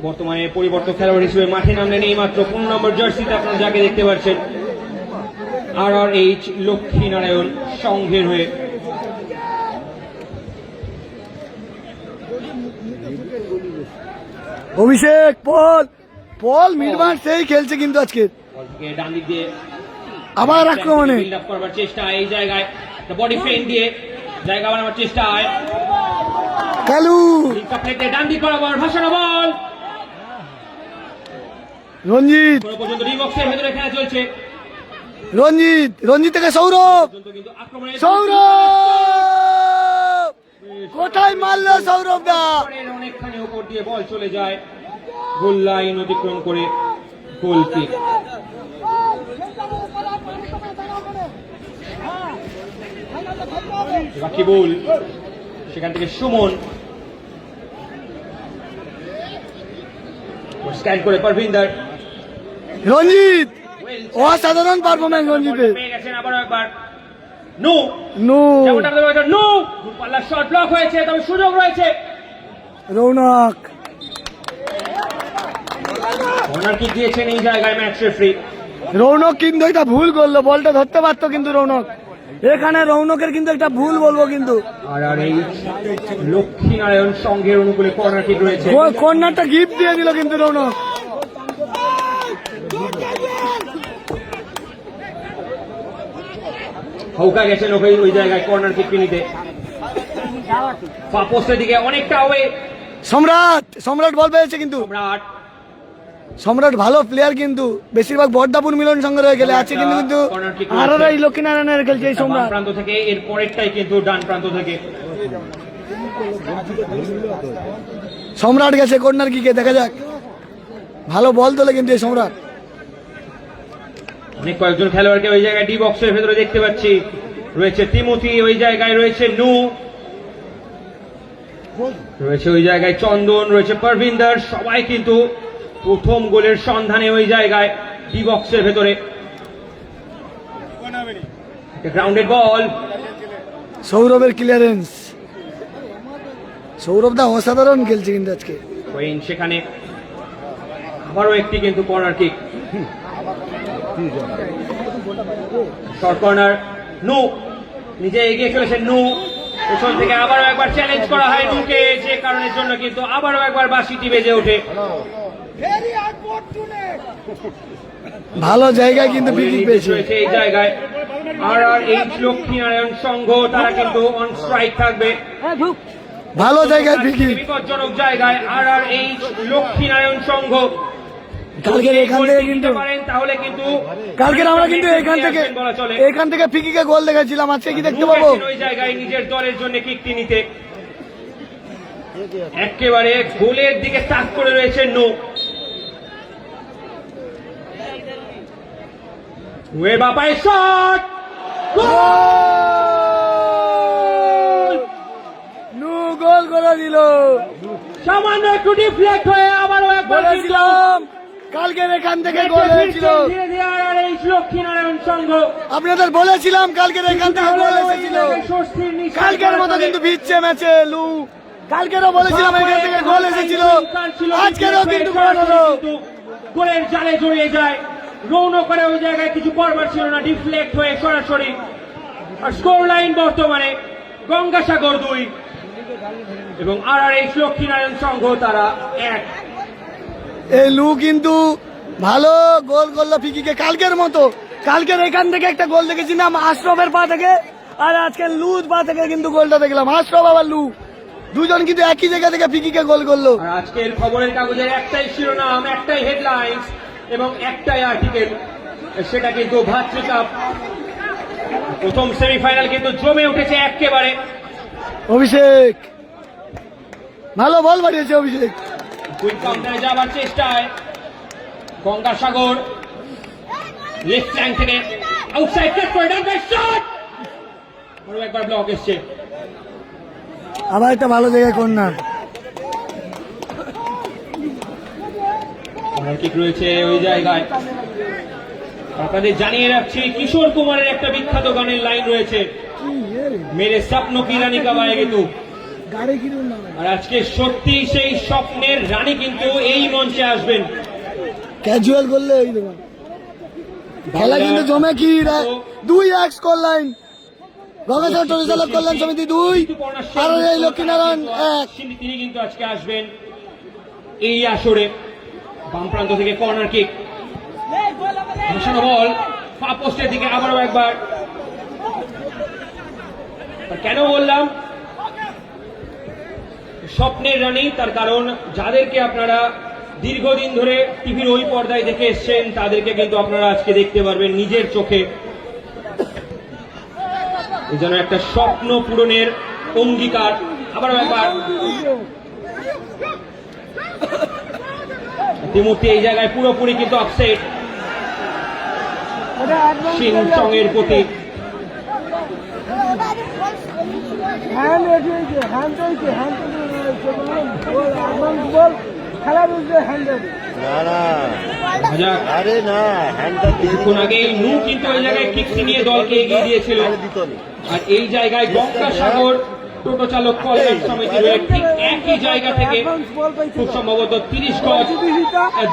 বর্তমানে পরিবর্তন খেলোয়াড় হিসেবে মাঠে নামলেন এই মাত্র 15 নম্বর জার্সিতে আপনারা যাকে দেখতে পাচ্ছেন RRH লক্ষ্মীনারায়ণ সংঘের হয়ে। অভিষেক পল মিডমাঠ সেই খেলছে কিন্তু আজকে ডান দিক দিয়ে আবার আক্রমণে বিল্ড আপ করবার চেষ্টা, এই জায়গায় বডি ফেইন্ট দিয়ে জায়গা বানাবার চেষ্টা হয়। কালু ডান দিক বরাবর ভাসানো বল, রঞ্জিত পর্যন্ত রিবক্সের ভেতরে খেলা চলছে। রঞ্জিত থেকে সৌরভ, কিন্তু আক্রমণে সৌরভ কোথায় মারলো সৌরভ দা? অনেকখানি উপর দিয়ে বল চলে যায়, গোল লাইন অতিক্রম করে গোল কিক। রাকিবুল, সেখান থেকে সুমন, স্ক্যান করে পারভিন্দর, রঞ্জিত অসাধারণ পারফরম্যান্স রঞ্জিতের। পেয়ে গেছেন আবারও একবার নু, যেমনটা আপনাদের বলছিলাম, নু পাল্লার শট ব্লক হয়েছে, তবে সুযোগ রয়েছে। রৌনক কর্নার কিক দিয়েছেন এই জায়গায় ম্যাচ রেফারি। রৌনক কিন্তু এটা ভুল করলো, বলটা ধরতে পারতো কিন্তু রৌনক, এখানে রৌনকের কিন্তু একটা ভুল বলবো কিন্তু। আর এই লক্ষ্মীনারায়ণ সংঘের অনুকূলে কর্নার কিক রয়েছে, কর্নারটা গিফট দিয়ে দিল কিন্তু রৌনক। হৌকা গেছেন ওই জায়গায় কর্নার কিক নিতে, পোস্টের দিকে অনেকটা হবে। সম্রাট বল পেয়েছে কিন্তু সম্রাট ভালো প্লেয়ার, কিন্তু বেশিরভাগ বর্দাপুর মিলন সংঘ রয়ে গেলে আছে কিন্তু RRH লক্ষ্মীনারায়ণের খেলছে এই সম্রাট প্রান্ত থেকে, এর পরেরটাই কিন্তু ডান প্রান্ত থেকে। সম্রাট গেছে কর্নার কিকে, দেখা যাক, ভালো বল তোলে কিন্তু এই সম্রাট। অনেক কয়েকজন খেলোয়াড়কে ওই জায়গায় ডি বক্সের ভেতরে দেখতে পাচ্ছি, রয়েছে তিমুথি, ওই জায়গায় রয়েছে নু, রয়েছে ওই জায়গায় চন্দন, রয়েছে পারভিন্দর, সবাই কিন্তু প্রথম গোলের সন্ধানে ওই জায়গায় ডি বক্সের ভেতরে। গ্রাউন্ডেড বল, সৌরভের ক্লিয়ারেন্স, সৌরভ দা অসাধারণ খেলছে কিন্তু আজকে। সেখানে আবারও একটি কিন্তু কর্নার কিক, শর্ট কর্নার, নু নিজে এগিয়ে চলেছেন, নু পেছন থেকে আবারও একবার চ্যালেঞ্জ করা হয় নুকে, যে কারণের জন্য কিন্তু আবারও একবার বাঁশিটি বেজে ওঠে। ভালো জায়গায় কিন্তু ফ্রি পেয়েছে এই জায়গায় RRH লক্ষ্মীনারায়ণ সংঘ, তারা কিন্তু অন স্ট্রাইক থাকবে। ভালো জায়গায় ফ্রি, বিপজ্জনক জায়গায় RRH লক্ষ্মীনারায়ণ সংঘ। কালকের এখান থেকে কিন্তু তাহলে কিন্তু কালকের আমরা কিন্তু এখান থেকে ফিকিকে গোল দেখেছিলাম, আজকে কি দেখতে পাবো? ওই জায়গায় নিজের দলের জন্য কিকটি নিতে একেবারে গোলের দিকে তাক করে রয়েছে নু। বাপায় শট, নু গোল করে দিল, সামান্য একটু ডিফ্লেক্ট হয়ে আবারও একবার বলেছিলাম কালকের এখান থেকে গোল হয়েছিল। লক্ষ্মীনারায়ণ সংঘ, আপনাদের বলেছিলাম কালকের এখান থেকে গোল এসেছিল, কালকের মতো কিন্তু ভিজছে ম্যাচে লু, কালকেরও বলেছিলাম এখান থেকে গোল এসেছিল, আজকেরও কিন্তু গোল হলো। গোলের জালে জড়িয়ে যায়, রৌনক করে ওই জায়গায় কিছু করবার ছিল না, ডিফ্লেক্ট হয়ে সরাসরি। আর স্কোর লাইন বর্তমানে গঙ্গাসাগর 2 এবং RRH লক্ষ্মীনারায়ণ সংঘ তারা 1। এই লু কিন্তু ভালো গোল করলো ফিকিকে কালকের মতো। কালকের এখান থেকে একটা গোল দেখেছিলাম আশরফের পা থেকে, আর আজকে লুজ পা থেকে কিন্তু গোলটা দেখলাম। আশরফ আবার লু দুজন কিন্তু একই জায়গা থেকে ফিকিকে গোল করলো। আর আজকের খবরের কাগজের একটাই শিরোনাম, একটাই হেডলাইন্স এবং একটাই আর্টিকেল, সেটা কিন্তু ভাতৃকাপ। প্রথম সেমিফাইনাল কিন্তু জমে উঠেছে একেবারে। অভিষেক ভালো বল বাড়িয়েছে অভিষেক। কুইক কাউন্টারে যাবার চেষ্টায় গঙ্গাসাগর লেফট ফ্ল্যাঙ্ক থেকে আউটসাইড কাট করে ডান শট, আরো একবার ব্লক এসছে। আবার একটা ভালো জায়গায় কর্নার। কর্নার কিক রয়েছে ওই জায়গায়। আপনাদের জানিয়ে রাখছি কিশোর কুমারের একটা বিখ্যাত গানের লাইন রয়েছে, মেরে স্বপ্ন কি রানী কাব আয়েগে তু। আর আজকে সত্যি সেই স্বপ্নের রানী কিন্তু এই মঞ্চে আসবেন। ক্যাজুয়াল করলে এই দেখুন খেলা কিন্তু জমে কি 2-1 স্কোর লাইন। গঙ্গাসাগর টোটাল কল্যাণ সমিতি 2 আর এই লক্ষ্মীনারায়ণ 1। তিনি কিন্তু আজকে আসবেন এই আসরে। বাম প্রান্ত থেকে কর্নার কিক, বসানো বল পা পোস্টের দিকে আবারও একবার। কেন বললাম স্বপ্নের রানী? তার কারণ যাদেরকে আপনারা দীর্ঘদিন ধরে টিভির ওই পর্দায় দেখে এসছেন তাদেরকে কিন্তু আপনারা আজকে দেখতে পারবেন নিজের চোখে। এই যেন একটা স্বপ্ন পূরণের অঙ্গীকার। আবারও একবার ত্রিমূর্তি এই জায়গায় পুরোপুরি কিন্তু আপসেট সিংচং এর প্রতি। আরে না, হ্যান্ডটা কিছুক্ষণ আগে নু কিন্তু এই জায়গায় কিক নিয়ে দলকে এগিয়ে দিয়েছিল। আর এই জায়গায় গঙ্গাসাগর টোটো চালক কল্যাণ সমিতির ঠিক একই জায়গা থেকে খুব সম্ভবত 30 গজ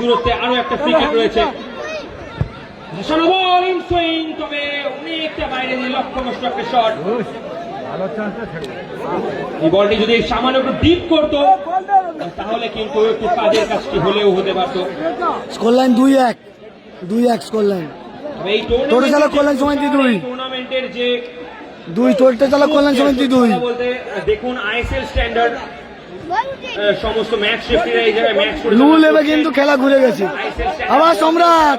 দূরত্বে আরো একটা ফ্রি কিক রয়েছে। বসানো বল ইন সুইং, তবে অনেকটা বাইরে দিয়ে লক্ষ্যভ্রষ্ট একটা শট। এই বলটি যদি সামান্য একটু ডিপ করতো তাহলে কিন্তু একটু কাজের কাজটি হলেও হতে পারতো। Score line 2-1 score line. এই টোটো চালক কল্যাণ সমিতি 2 টুর্নামেন্টের যে 2 টোটো চালক কল্যাণ সমিতি 2। বলতে দেখুন আইএসএল স্ট্যান্ডার্ড সমস্ত ম্যাচ রেফারিরা এই জায়গায় ম্যাচ করে লু লেবে কিন্তু খেলা ঘুরে গেছে। আবার সম্রাট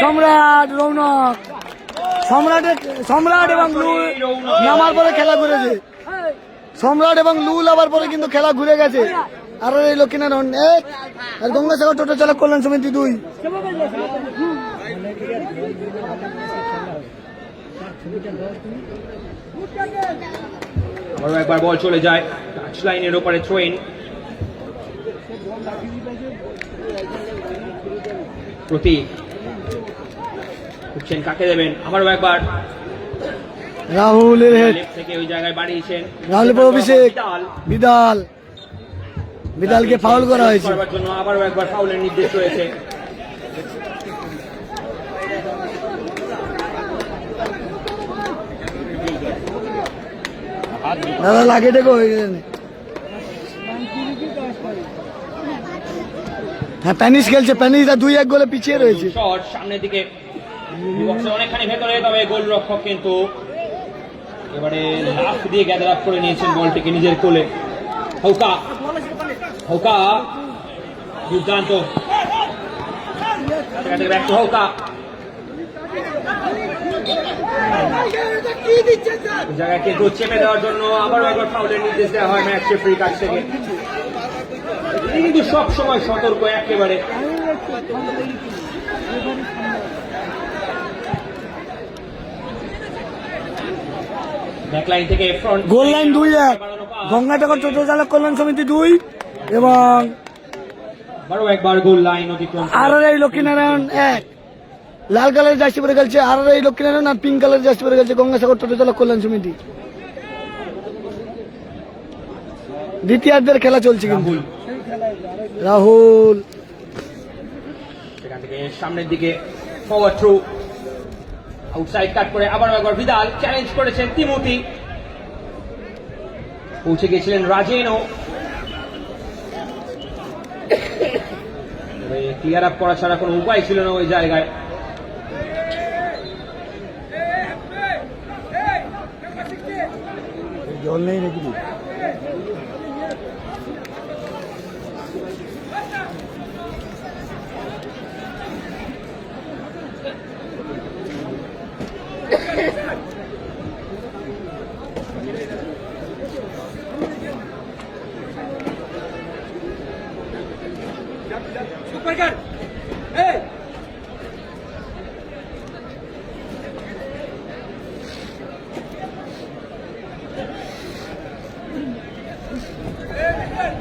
সম্রাট রৌনক সম্রাট এবং লু নামার পরে খেলা ঘুরেছে। সম্রাট এবং লুল আবার পরে কিন্তু খেলা ঘুরে গেছে। আর এই লক্ষ্মীনারায়ণ 1 আর গঙ্গাসাগর টোটো চালক কল্যাণ সমিতি 2। আবারও একবার বল চলে যায় টাচ লাইনের ওপারে থ্রোইন। প্রতীক খুঁজছেন কাকে দেবেন। আবারও একবার রাহুলের হেড লেফট থেকে ওই জায়গায় বাড়িয়েছেন। রাহুলের পর অভিষেক বিদালকে ফাউল করা হয়েছে। করার জন্য আবারও একবার ফাউলের নির্দেশ রয়েছে। দাদা লাগে দেখো হ্যাঁ প্যানিস খেলছে। প্যানিসরা 2-1 গোলে পিছিয়ে রয়েছে। শট সামনের দিকে অনেকখানি ভেতরে, তবে গোল রক্ষক কিন্তু এবারে লাফ দিয়ে গ্যাদার আপ করে নিয়েছেন বলটিকে নিজের কোলে। হৌকা দুর্দান্ত হৌকা জায়গায় কিন্তু চেপে দেওয়ার জন্য আবারও একবার ফাউলের নির্দেশ দেওয়া হয় ম্যাচ রেফারির কাছ থেকে। কিন্তু সব সময় সতর্ক একেবারে। ব্যাকলাইন থেকে ফ্রন্ট গোল লাইন 2-1 গঙ্গাসাগর টোটো চালক কল্যাণ সমিতি 2 এবং আবারও একবার গোল লাইন অতিক্রম। আর এই লক্ষ্মীনারায়ণ 1 লাল কালারের জার্সি পরে খেলছে। আর এই লক্ষ্মীনারায়ণ আর পিঙ্ক কালারের জার্সি পরে খেলছে গঙ্গাসাগর টোটো চালক কল্যাণ সমিতি। দ্বিতীয়ার্ধের খেলা চলছে কিন্তু। রাহুল সেখান থেকে সামনের দিকে ফরওয়ার্ড থ্রু আউটসাইড কাট করে আবারও একবার ভিদাল চ্যালেঞ্জ করেছেন তিমোথি। পৌঁছে গেছিলেন রাজেনও। ক্লিয়ার আপ করা ছাড়া কোনো উপায় ছিল না ওই জায়গায়। জল নেই নাকি?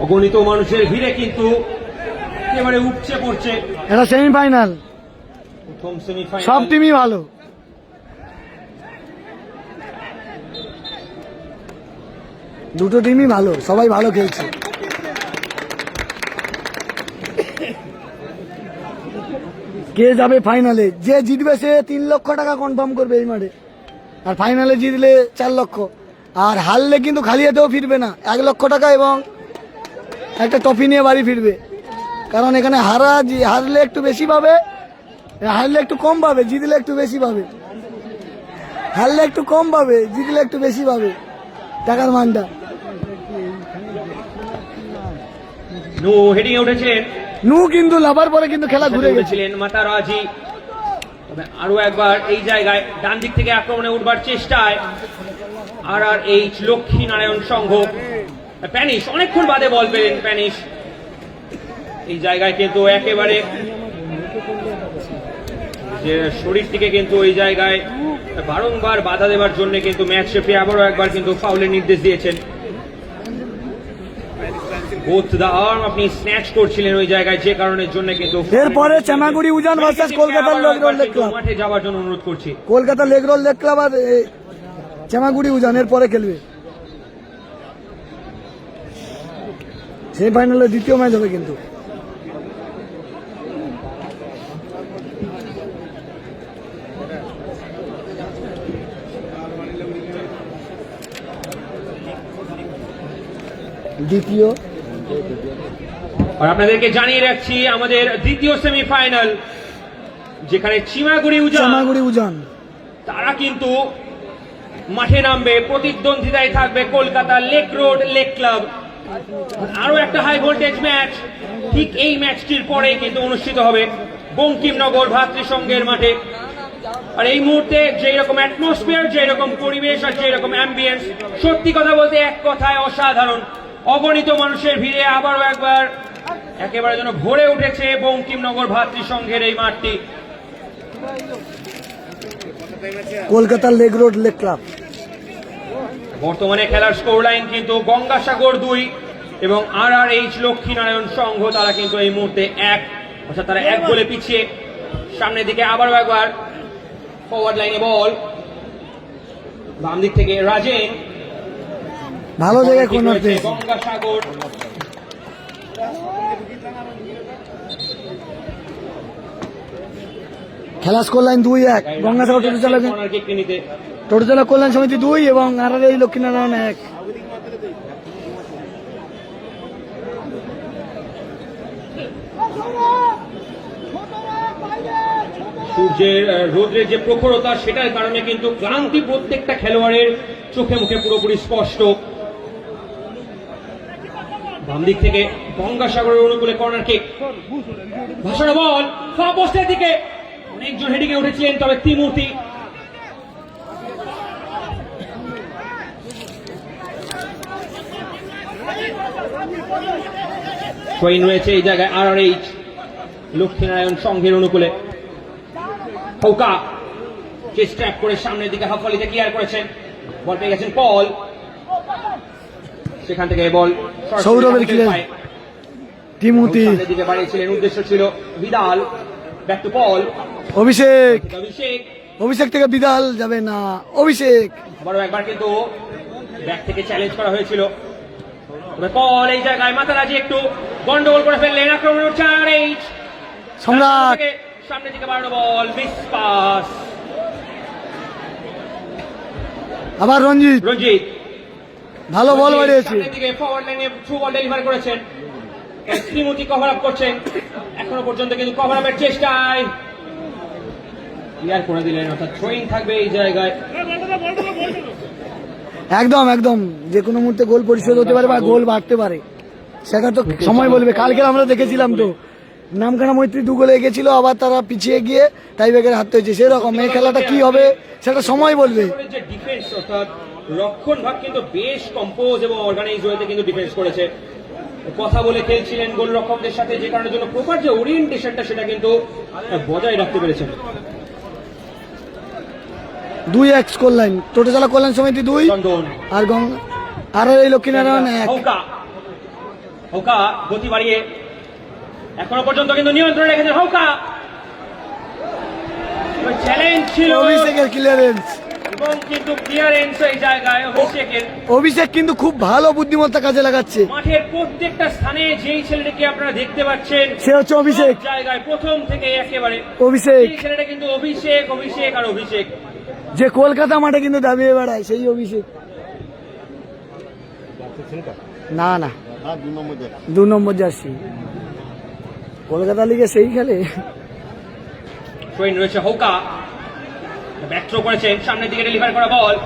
অগণিত মানুষের ভিড়ে কিন্তু একেবারে উপচে পড়ছে এটা সেমিফাইনাল, প্রথম সেমিফাইনাল। সব টিমই ভালো, দুটো টিমই ভালো, সবাই ভালো খেলছে। কে যাবে ফাইনালে? যে জিতবে সে 3 লক্ষ টাকা কনফার্ম করবে এই মাঠে, আর ফাইনালে জিতলে 4 লক্ষ, আর হারলে কিন্তু খালি হাতেও ফিরবে না, 1 লক্ষ টাকা এবং একটা ট্রফি নিয়ে বাড়ি ফিরবে। কারণ এখানে হারলে একটু বেশি পাবে, হারলে একটু কম পাবে, জিতলে একটু বেশি পাবে। হারলে একটু কম পাবে, জিতলে একটু বেশি পাবে টাকার মানটা। নু হেডিং এ উঠেছিলেন, নু কিন্তু লাভার পরে কিন্তু খেলা ঘুরে গেছে। উঠেছিলেন মাতারাজি। তবে আরো একবার এই জায়গায় ডান দিক থেকে আক্রমণে উঠবার চেষ্টায় RRH লক্ষ্মী নারায়ণ সংঘ। প্যানিশ অনেকক্ষণ বাদে বল পেলেন প্যানিশ। এই জায়গায় কিন্তু একেবারে যে শরীরটিকে কিন্তু ওই জায়গায় বারংবার বাধা দেওয়ার জন্য কিন্তু ম্যাচ রেফারি আবারও একবার কিন্তু ফাউলের নির্দেশ দিয়েছেন। বোথ দা আর্ম আপনি স্ন্যাচ করছিলেন ওই জায়গায়, যে কারণের জন্য কিন্তু এরপরে চামাগুড়ি উজান ভার্সেস কলকাতার লেগরোল লেগ ক্লাব। মাঠে যাওয়ার জন্য অনুরোধ করছি। কলকাতা লেগরোল লেগ ক্লাব আর চামাগুড়ি উজান এর পরে খেলবে। সেমিফাইনালে দ্বিতীয় ম্যাচ হবে কিন্তু। দ্বিতীয়, আর আপনাদেরকে জানিয়ে রাখছি আমাদের দ্বিতীয় সেমিফাইনাল, যেখানে চিমাগুড়ি উজান তারা কিন্তু মাঠে নামবে। প্রতিদ্বন্দ্বিতায় থাকবে Kolkata lake road lake club. আরো একটা হাই ভোল্টেজ ম্যাচ ঠিক এই ম্যাচটির পরেই কিন্তু অনুষ্ঠিত হবে বঙ্কিমনগর ভাতৃসংঘের মাঠে। আর এই মুহূর্তে যেই রকম অ্যাটমসফিয়ার, যেই রকম পরিবেশ আর যেই রকম অ্যাম্বিয়েন্স, সত্যি কথা বলতে এক কথায় অসাধারণ। অগণিত মানুষের ভিড়ে আবারও একবার একেবারে যেন ভরে উঠেছে বঙ্কিমনগর ভাতৃসংঘের এই মাঠটি। Kolkata leg road leg club. বর্তমানে খেলার স্কোর লাইন কিন্তু গঙ্গাসাগর 2 এবং RRH লক্ষ্মীনারায়ণ সংঘ তারা কিন্তু এই মুহূর্তে 1, অর্থাৎ তারা 1 গোলে পিছিয়ে। সামনের দিকে আবারও একবার ফরওয়ার্ড লাইনে বল, বাম দিক থেকে রাজেন, ভালো জায়গায় কর্নার পেয়েছে গঙ্গাসাগর। খেলা স্কোর লাইন 2-1, গঙ্গাসাগর টোটোচালা কল্যাণ সমিতি 2 এবং RRH লক্ষ্মীনারায়ণ 1। সূর্যের রোদ্রের যে প্রখরতা, সেটার কারণে কিন্তু ক্লান্তি প্রত্যেকটা খেলোয়াড়ের চোখে মুখে পুরোপুরি স্পষ্ট। বাম দিক থেকে গঙ্গাসাগরের অনুকূলে কর্নার কিক, ভাসানো বল ফার পোস্টের দিকে। অনেকজন হেডিং এ উঠেছিলেন, তবে ত্রিমূর্তি ট্রেন রয়েছে এই জায়গায় RRH লক্ষ্মীনারায়ণ সংঘের অনুকূলে। হৌকা চেষ্টা করে সামনের দিকে হাফালিতে ক্লিয়ার করেছেন, বল পেয়ে গেছেন পল, সেখান থেকে বল সৌরভের ক্লিয়ার, ত্রিমূর্তি সামনের দিকে বাড়িয়েছিলেন, উদ্দেশ্য ছিল বিদাল, ব্যাক টু পল, অভিষেক অভিষেক, অভিষেক থেকে বিদাল যাবে না, অভিষেক আবারও একবার কিন্তু ব্যাক থেকে চ্যালেঞ্জ করা হয়েছিল। তবে পল এই জায়গায় মাতারাজি একটু গন্ডগোল করে ফেললেন। আক্রমণ হচ্ছে RRH, সম্রাট সামনের দিকে বাড়ানো বল, মিস পাস, আবার রঞ্জিত ভালো বল বাড়িয়েছে। সামনের দিকে ফরওয়ার্ড লাইনে থ্রু বল ডেলিভার করেছেন, ত্রিমূর্তি কভার আপ করছেন। এখনো পর্যন্ত কিন্তু কভার আপের চেষ্টায় ক্লিয়ার করে দিলেন, অর্থাৎ থ্রোয়িং থাকবে এই জায়গায়। একদম একদম যে কোনো মুহূর্তে গোল পরিশোধ হতে পারে বা গোল বাড়তে পারে, সেটা তো সময় বলবে। কালকে আমরা দেখেছিলাম তো নামখানা মৈত্রী 2 গোলে এগিয়েছিল, আবার তারা পিছিয়ে গিয়ে টাইব্রেকারে হারতে হয়েছে। সেরকম এই খেলাটা কি হবে সেটা সময় বলবে। যে ডিফেন্স অর্থাৎ রক্ষণ ভাগ কিন্তু বেশ কম্পোজ এবং অর্গানাইজ ওয়েতে কিন্তু ডিফেন্স করেছে, কথা বলে খেলছিলেন গোলরক্ষকদের সাথে, যে কারণের জন্য প্রপার যে ওরিয়েন্টেশনটা সেটা কিন্তু বজায় রাখতে পেরেছেন। 2-1 স্কোর লাইন, টোটোচালা কল্যাণ সমিতি 2 চন্দন আর আর এই লক্ষ্মীনারায়ণ 1। হৌকা গতি বাড়িয়ে এখনো পর্যন্ত কিন্তু নিয়ন্ত্রণে রেখেছেন হৌকা। চ্যালেঞ্জ ছিল অভিষেকের ক্লিয়ারেন্স এবং কিন্তু ক্লিয়ারেন্স এই জায়গায় অভিষেকের। অভিষেক কিন্তু খুব ভালো বুদ্ধিমত্তা কাজে লাগাচ্ছে। মাঠের প্রত্যেকটা স্থানে যেই ছেলেটাকে আপনারা দেখতে পাচ্ছেন সে হচ্ছে অভিষেক। সব জায়গায় প্রথম থেকে একেবারে অভিষেক, এই ছেলেটা কিন্তু অভিষেক, অভিষেক আর অভিষেক। যে কলকাতা মাঠে কিন্তু দাবিয়ে বেড়ায় সেই অভিষেক। না না, 2 নম্বর জার্সি কলকাতা লিগে সেই খেলে। ট্রেন রয়েছে হৌকা, ব্যাক থ্রো করেছেন, সামনের দিকে ডেলিভার করা বল,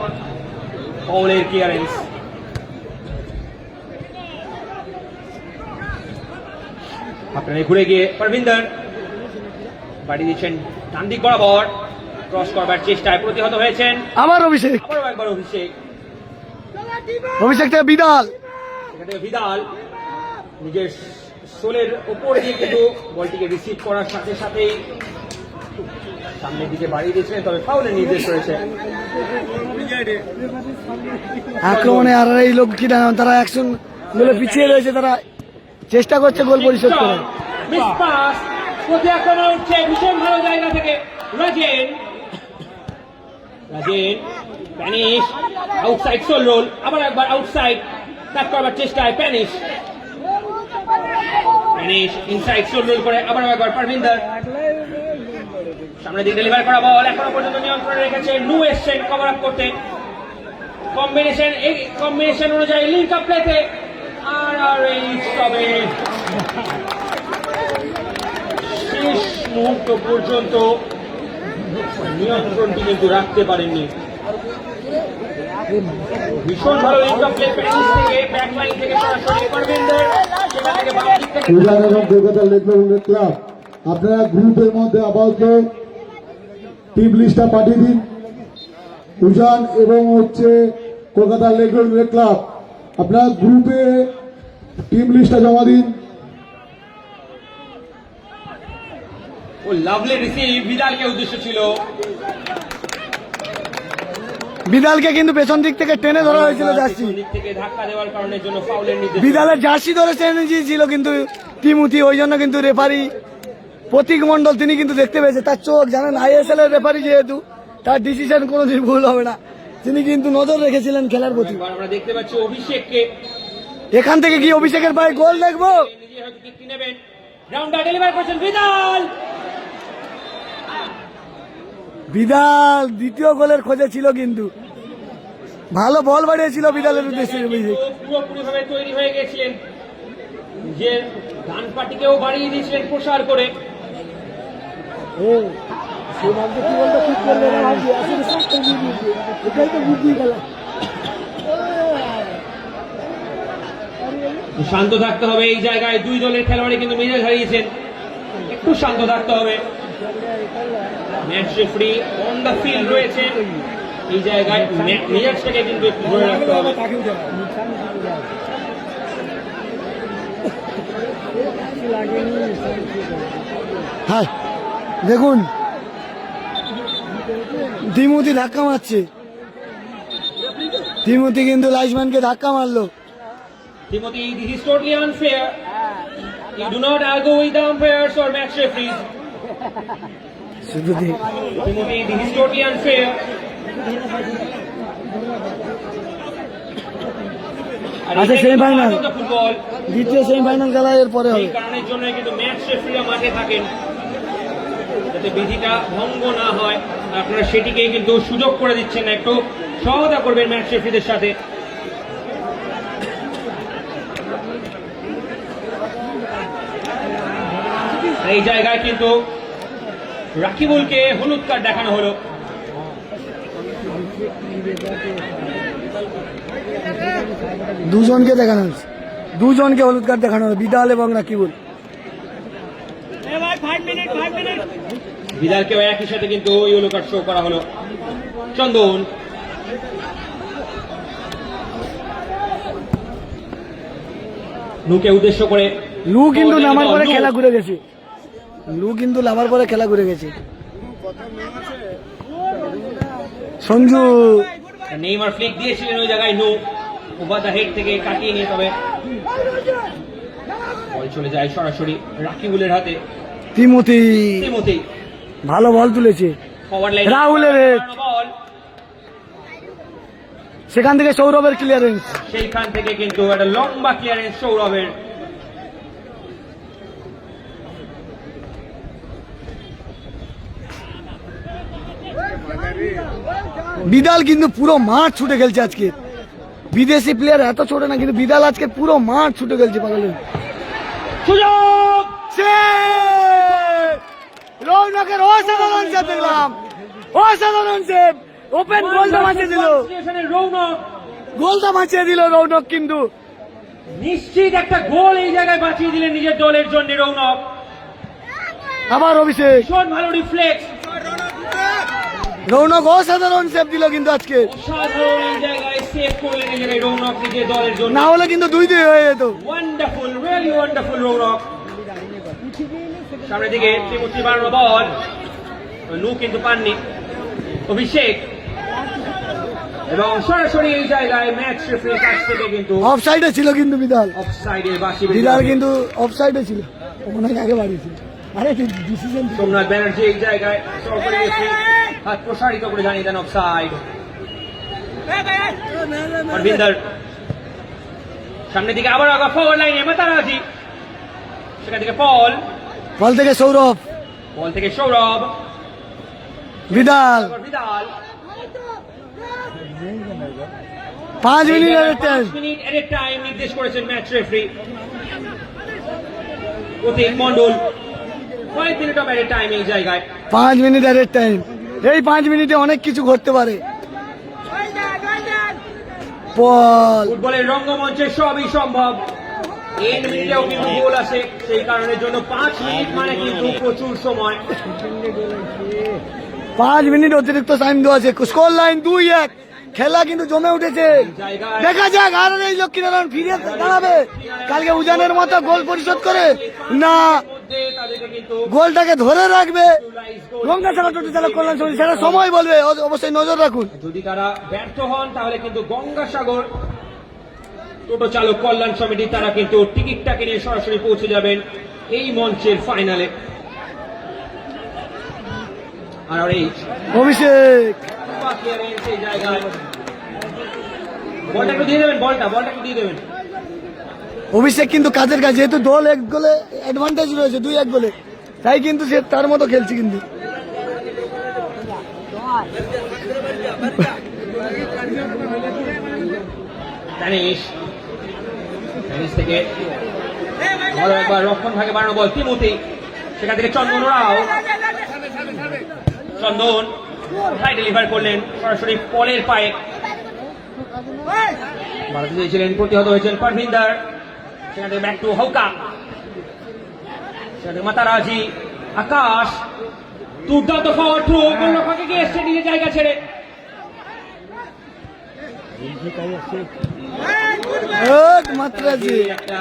পাউলের ক্লিয়ারেন্স। আপনারা ঘুরে গিয়ে পারভিন্দর বাড়ি দিচ্ছেন ডান দিক বরাবর, ক্রস করবার চেষ্টায় প্রতিহত হয়েছেন। আবার অভিষেক, আবারও একবার অভিষেক, অভিষেক থেকে বিদাল, এখান থেকে ভিদাল নিজের সোলের উপর দিয়ে কিন্তু বলটিকে রিসিভ করার সাথে সাথেই সামনের দিকে বাড়িয়ে দিয়েছিলেন, তবে ফাউলের নির্দেশ রয়েছে। আক্রমণে আর এই লোক কি না, তারা অ্যাকশন বলে পিছিয়ে রয়েছে, তারা চেষ্টা করছে গোল পরিশোধ করে। মিস পাস, প্রতি আক্রমণ উঠছে ভীষণ ভালো জায়গা থেকে রাজেন, প্যানিশ আউটসাইড সোল রোল, আবার একবার আউটসাইড ব্যাক করবার চেষ্টায় প্যানিশ ইনসাইড সোল রোল করে আবার একবার পারভিন্দর, সামনের দিকে ডেলিভার করা বল এখনো পর্যন্ত নিয়ন্ত্রণে রেখেছে। নু এসছেন কভার আপ করতে, কম্বিনেশন অনুযায়ী লিঙ্ক আপ প্লেতে, আর এই তবে শেষ মুহূর্ত পর্যন্ত নিয়ন্ত্রণটি কিন্তু রাখতে পারেননি। ভীষণ ভালো লিঙ্ক আপ প্লে প্যানিশ থেকে, ব্যাক লাইন থেকে সরাসরি পারভিন্দর, সেখান থেকে বাম দিক থেকে উজান এবং কলকাতা লেডব্যাক ক্লাব, আপনারা গ্রুপের মধ্যে আপাতত টিম লিস্টটা পাঠিয়ে দিন। উজান এবং কলকাতা লেডব্যাক ক্লাব, আপনারা গ্রুপে টিম লিস্টটা জমা দিন। ও লাভলি রিসিভ, বিদালকে উদ্দেশ্য ছিল, বিদালকে কিন্তু পেছন দিক থেকে টেনে ধরা হয়েছিল জার্সি, দিক থেকে ধাক্কা দেওয়ার কারণের জন্য ফাউলের নির্দেশ। বিদালের জার্সি ধরে টেনে ছিল কিন্তু টিমুথি, ওই জন্য কিন্তু রেফারি প্রতীক মন্ডল তিনি কিন্তু দেখতে পেয়েছে, তার চোখ জানেন আইএসএল এর রেফারি যেহেতু তার ডিসিশন কোনোদিন ভুল হবে না, তিনি কিন্তু নজর রেখেছিলেন খেলার প্রতি। আমরা দেখতে পাচ্ছি অভিষেককে, এখান থেকে কি অভিষেকের পায়ে গোল দেখবো? নিজে হয়তো কিক নেবেন, গ্রাউন্ডার ডেলিভার করেছেন বিদাল, বিদাল দ্বিতীয় গোলের খোঁজে ছিল, কিন্তু ভালো বল বাড়িয়েছিল বিদালের উদ্দেশ্যে অভিষেক। পুরোপুরি ভাবে তৈরি হয়ে গেছিলেন, যে ডান পাটিকেও বাড়িয়ে দিয়েছিলেন প্রসার করে। শান্ত থাকতে হবে এই জায়গায়, 2 দলের খেলোয়াড়ই কিন্তু মেজাজ হারিয়েছেন, একটু শান্ত থাকতে হবে। Match referee on the field রয়েছে এই জায়গায়, মেজাজটাকে কিন্তু একটু ধরে রাখতে হবে। হ্যাঁ দেখুন টিমুথি ধাক্কা মারছে, টিমুথি কিন্তু লাইসম্যানকে ধাক্কা মারলো। Timothy, this is totally unfair. You do not argue with the umpires or match referees. শুধু Timothy, this is totally unfair. আচ্ছা সেমিফাইনাল, ফুটবল দ্বিতীয় সেমিফাইনাল খেলা এর পরে এই হবে। কারণের জন্য কিন্তু ম্যাচ রেফারিরা মাঠে থাকেন, যাতে বিধিটা ভঙ্গ না হয়, আপনারা সেটিকেই কিন্তু সুযোগ করে দিচ্ছেন না, একটু সহায়তা করবেন ম্যাচ রেফারিদের সাথে। এই জায়গায় কিন্তু রাকিবুলকে হলুদ কার্ড দেখানো হলো। দুজনকে দেখানো হয়েছে, দুজনকে হলুদ কার্ড দেখানো হলো, বিদাল এবং রাকিবুল। বিদালকেও একই সাথে কিন্তু ইয়েলো কার্ড শো করা হলো। চন্দন নুকে উদ্দেশ্য করে, লু কিন্তু নামার পরে খেলা ঘুরে গেছে, লু কিন্তু নামার পরে খেলা ঘুরে গেছে। সঞ্জু নেইমার ফ্লিক দিয়েছিলেন ওই জায়গায়, নু ওভার দ্য হেড থেকে কাটিয়ে নিয়ে, তবে বল চলে যায় সরাসরি রাকিবুলের হাতে। তিমোথি তিমোথি ভালো বল তুলেছে, ফরওয়ার্ড লাইন রাহুলের head। বল, সেখান থেকে সৌরভের ক্লিয়ারেন্স, সেইখান থেকে কিন্তু একটা লম্বা ক্লিয়ারেন্স সৌরভের। বিদাল কিন্তু পুরো মাঠ ছুটে খেলছে আজকে, বিদেশি প্লেয়ার এত ছোটে না, কিন্তু বিদাল আজকে পুরো মাঠ ছুটে খেলছে পাগলের। সুযোগ রৌনকের অসাধারণ সেভ দেখলাম, অসাধারণ সেভ, ওপেন গোলটা বাঁচিয়ে দিল, রৌনক গোলটা বাঁচিয়ে দিল রৌনক। কিন্তু নিশ্চিত একটা গোল এই জায়গায় বাঁচিয়ে দিলেন নিজের দলের জন্য রৌনক। আবার অভিষেক, ভীষণ ভালো রিফ্লেক্স, রৌনক অসাধারণ সেভ দিল কিন্তু আজকে, সাধারণ এই জায়গায় সেভ করলেন নিজের এই রৌনক নিজের দলের জন্য। না হলে কিন্তু 2-2 হয়ে যেত। Wonderful, really wonderful Raunak. সামনের দিকে ত্রিমূর্তি বাড়ানো বল, নু কিন্তু পাননি অভিষেক, এবং সরাসরি এই জায়গায় ম্যাচ রেফারির কাছ থেকে কিন্তু অফসাইডে ছিল কিন্তু বিদাল, অফসাইডের বাঁশি বিদাল কিন্তু অফসাইডে ছিল, অনেক আগে বাড়িয়েছিল। আরে ডিসিশন সোমনাথ ব্যানার্জি এই জায়গায় সরকারি হাত প্রসারিত করে জানিয়ে দেন অফসাইড। অরবিন্দর সামনের দিকে আবার আগা, ফরওয়ার্ড লাইনে মাতারাজি, সেখান থেকে পল, বল থেকে সৌরভ, বল থেকে সৌরভ, বিদাল বিদাল। 5 মিনিট এর টাইম, 5 মিনিট এর টাইম নির্দেশ করেছেন ম্যাচ রেফারি প্রতীক মণ্ডল। 5 মিনিট অফ এর টাইম এই জায়গায়, 5 মিনিট এর টাইম। এই 5 মিনিটে অনেক কিছু ঘটতে পারে। বল ফুটবলের রঙ্গমঞ্চে সবই সম্ভব। এন্ড মিনিটেও কিন্তু গোল আসে, সেই কারণের জন্য 5 মিনিট মানে কিন্তু প্রচুর সময়। 5 মিনিট অতিরিক্ত টাইম দেওয়া আছে, স্কোর লাইন 2-1, খেলা কিন্তু জমে উঠেছে। দেখা যাক আর এই লক্ষ্মীনারায়ণ ফিরে দাঁড়াবে কালকে উজানের মতো গোল পরিশোধ করে, না তাদেরকে কিন্তু গোলটাকে ধরে রাখবে গঙ্গাসাগর টোটো চালক কল্যাণ সমিতি, সেটা সময় বলবে, অবশ্যই নজর রাখুন। যদি তারা ব্যর্থ হন তাহলে কিন্তু গঙ্গাসাগর টোটো চালক কল্যাণ সমিতি তারা কিন্তু টিকিটটাকে নিয়ে সরাসরি পৌঁছে যাবেন এই মঞ্চের ফাইনালে। আর এই অভিষেক সেই জায়গায় বলটা একটু দিয়ে দেবেন, বলটা একটু দিয়ে দেবেন। অভিষেক কিন্তু কাজের কাজ, যেহেতু দল 1 গোলে অ্যাডভান্টেজ রয়েছে, 2-1 গোলে, তাই কিন্তু সে তার মতো খেলছে। কিন্তু দানিশ থেকে বড় একবার রক্ষণ ভাগে বাড়ানো বল তিমুথি, সেখান থেকে চন্দন রাও, চন্দন হাই ডেলিভার করলেন সরাসরি পলের পায়ে, বাড়াতে চেয়েছিলেন, প্রতিহত হয়েছেন পারভিন্দার, সেখান থেকে ব্যাক টু হৌকা, সেখান থেকে মাতারাজি, আকাশ, দুর্দান্ত ফরওয়ার্ড থ্রো, গোলরক্ষকে গিয়ে এসছে নিজের জায়গা ছেড়ে। মাত্রাজি একটা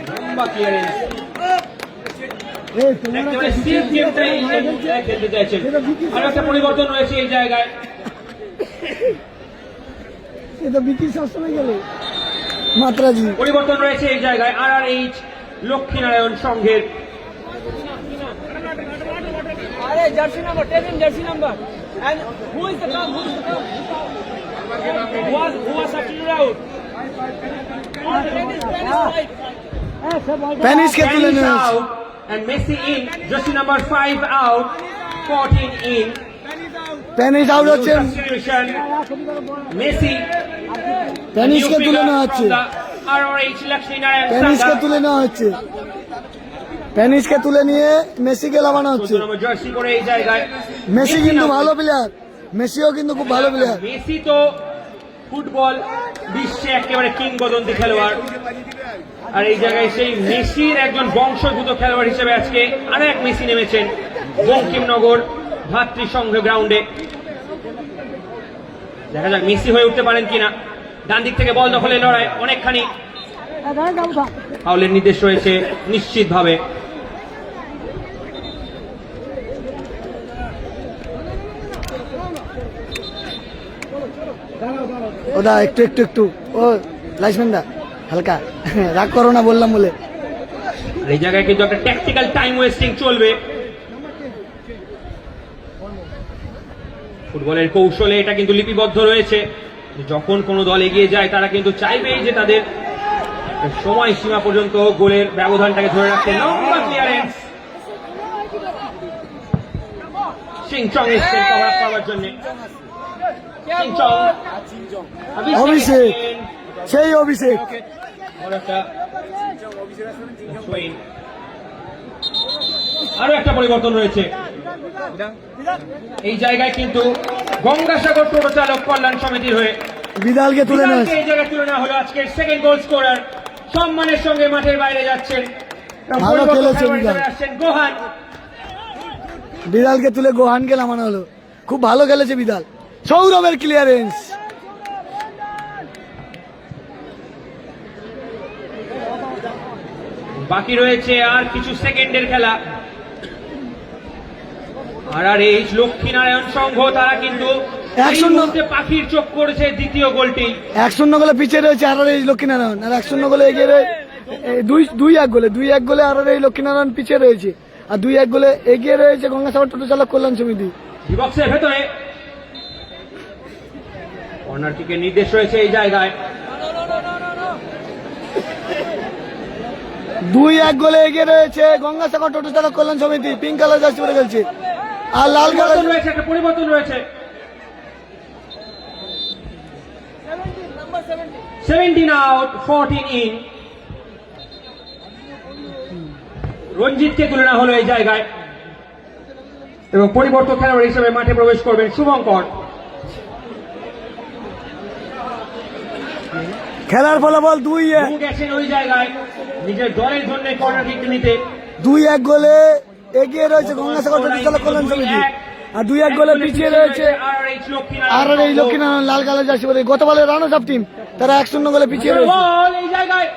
লম্বা ক্লিয়ারেন্স, আরো একটা পরিবর্তন রয়েছে এই জায়গায়। মাত্রাজি পরিবর্তন রয়েছে এই জায়গায় RRH লক্ষ্মীনারায়ণ সংঘের। Jersey number, tell him jersey number. And who is the come? Who is the come? Who was substituted out? প্যানিসকে তুলে Pennis নিয়েছে, out and Messi in. Jersey number 5 out, 14 in. প্যানিস out হচ্ছে, Substitution. Messi. প্যানিসকে তুলে নেওয়া হচ্ছে, RRH Lakshminarayan প্যানিসকে সংঘ। তুলে নেওয়া হচ্ছে। প্যানিসকে তুলে নিয়ে মেসিকে নামানো হচ্ছে। 14 নম্বর জার্সি পরে এই জায়গায় মেসি কিন্তু নামবে। ভালো প্লেয়ার, মেসিও কিন্তু খুব ভালো প্লেয়ার। মেসি তো ফুটবল বিশ্বে একেবারে কিংবদন্তি খেলোয়াড়, আর এই জায়গায় সেই মেসির একজন বংশোদ্ভূত খেলোয়াড় হিসেবে আজকে আরো এক মেসি নেমেছেন বঙ্কিমনগর ভাতৃসংঘ গ্রাউন্ডে। দেখা যাক মেসি হয়ে উঠতে পারেন কিনা। ডান দিক থেকে বল দখলের লড়াই অনেকখানি, ফাউলের নির্দেশ রয়েছে নিশ্চিতভাবে। ওদা একটু একটু একটু ও লাইসম্যান দা হালকা রাগ করো না বললাম বলে। আর এই জায়গায় কিন্তু একটা ট্যাকটিক্যাল টাইম ওয়েস্টিং চলবে। ফুটবলের কৌশলে এটা কিন্তু লিপিবদ্ধ রয়েছে, যখন কোনো দল এগিয়ে যায় তারা কিন্তু চাইবেই যে তাদের সময় সীমা পর্যন্ত গোলের ব্যবধানটাকে ধরে রাখতে। লম্বা ক্লিয়ারেন্স, সিং চং এসছেন কভার আপ করবার জন্য। সিং চং, অভিষেক, সেই অভিষেক। বড় একটা সুইং। আরো একটা পরিবর্তন রয়েছে এই জায়গায়, কিন্তু গঙ্গাসাগর টোটো চালক কল্যাণ সমিতির হয়ে বিদালকে তুলে নেয়। বিদালকে এই জায়গায় তুলে নেওয়া হলো। আজকের সেকেন্ড গোল স্কোরার সম্মানের সঙ্গে মাঠের বাইরে যাচ্ছেন। ভালো খেলেছে পরিবর্তন বিদাল। আসছেন গোহান। বিদালকে তুলে গোহানকে নামানো হলো, খুব ভালো খেলেছে বিদাল। সৌরভের ক্লিয়ারেন্স, বাকি রয়েছে আর কিছু সেকেন্ডের খেলা। RRH লক্ষ্মীনারায়ণ সংঘ তারা কিন্তু 1-0 পাখির চোখ করেছে দ্বিতীয় গোলটি। 1-0 গোলে পিছিয়ে রয়েছে আরআরএইচ লক্ষ্মীনারায়ণ, আর 1-0 গোলে এগিয়ে রয়েছে 2-1 গোলে আরআরএইচ লক্ষ্মীনারায়ণ পিছিয়ে রয়েছে, আর 2-1 গোলে এগিয়ে রয়েছে গঙ্গাসাগর টোটো চালক কল্যাণ সমিতি। বক্সের ভেতরে কর্নার কিকের নির্দেশ রয়েছে এই জায়গায়। 2-1 গোলে এগিয়ে রয়েছে গঙ্গাসাগর টোটো চালক কল্যাণ সমিতি। পিঙ্ক কালার জার্সি পরে খেলছে, আর লাল কালার পরিবর্তন রয়েছে, একটা পরিবর্তন রয়েছে। 17 আউট 14 ইন। রঞ্জিতকে তুলে নেওয়া হলো এই জায়গায়, এবং পরিবর্তন খেলোয়াড় হিসেবে মাঠে প্রবেশ করবেন শুভঙ্কর। খেলার ফলাফল 2-1। গেছেন ওই জায়গায় নিজের দলের জন্য কর্নার কিক নিতে। 2-1 গোলে এগিয়ে রয়েছে গঙ্গাসাগর টোটো চালক কল্যাণ সমিতি, আর 2-1 গোলে পিছিয়ে রয়েছে আরআরএইচ লক্ষ্মীনারায়ণ লাল কালার জার্সি পরে। গতবারের রানার্স আপ টিম, তারা 1-0 গোলে পিছিয়ে রয়েছে। বল এই জায়গায়,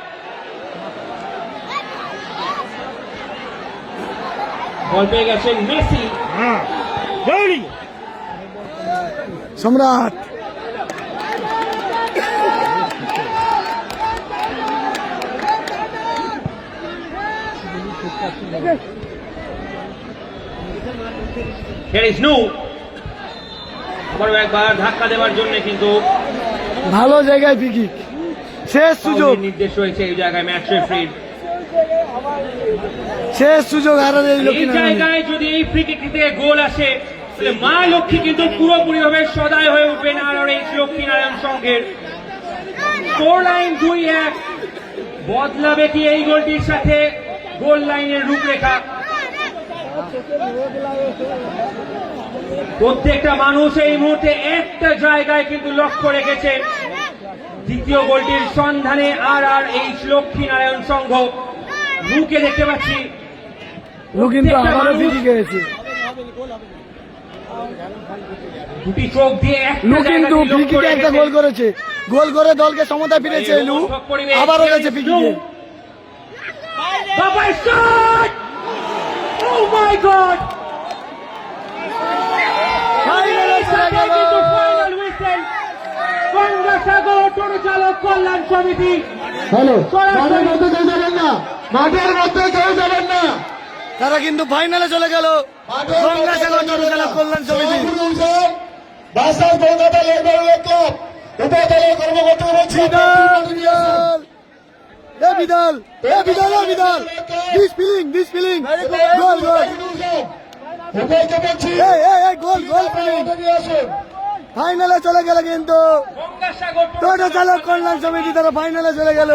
বল পেয়ে গেছেন মেসি। সম্রাট Here is New, আবারও একবার ধাক্কা দেওয়ার জন্য কিন্তু ভালো জায়গায় ফ্রি কিক, শেষ সুযোগ, ফাউলের নির্দেশ রয়েছে এই জায়গায় ম্যাচ রেফারির। শেষ সুযোগ আরআরএইচ এই লক্ষ্মীনারায়ণ। জায়গায় যদি এই ফ্রি কিক থেকে গোল আসে তাহলে মা লক্ষ্মী কিন্তু পুরোপুরি ভাবে সদায় হয়ে উঠবেন RRH লক্ষ্মীনারায়ণ সংঘের। Score line 2-1। বদলাবে কি এই গোলটির সাথে গোল লাইনের রূপরেখা? প্রত্যেকটা মানুষ এই মুহূর্তে একটা জায়গায় কিন্তু লক্ষ্য রেখেছে, দ্বিতীয় গোলটির সন্ধানে RRH লক্ষ্মীনারায়ণ সংঘ। লুকে দেখতে পাচ্ছি, লু কিন্তু আবারও ফ্রি কিক হয়েছে। দুটি চোখ দিয়ে লু কিন্তু ফ্রি কিকে একটা গোল করেছে, গোল করে দলকে সমতায় ফিরেছে লু। আবারও গেছে ফ্রি কিকে। বাবা শট! Oh my God! ফাইনালে চলে গেল। ফাইনাল হুইসেল গঙ্গাসাগর টোটো চালক কল্যাণ সমিতি। হ্যালো, মাঠের মধ্যে কেউ যাবেন না, মাঠের মধ্যে কেউ যাবেন না। তারা কিন্তু ফাইনালে চলে গেল গঙ্গাসাগর টোটো চালক কল্যাণ সমিতি। বাসার কলকাতা লেবার ক্লাব উপদলের কর্মকর্তা রয়েছে। বিদাল দিস ফিলিং গোল ফাইনালে চলে গেল কিন্তু টোটো চালক কল্যাণ সমিতি। তারা ফাইনালে চলে গেল।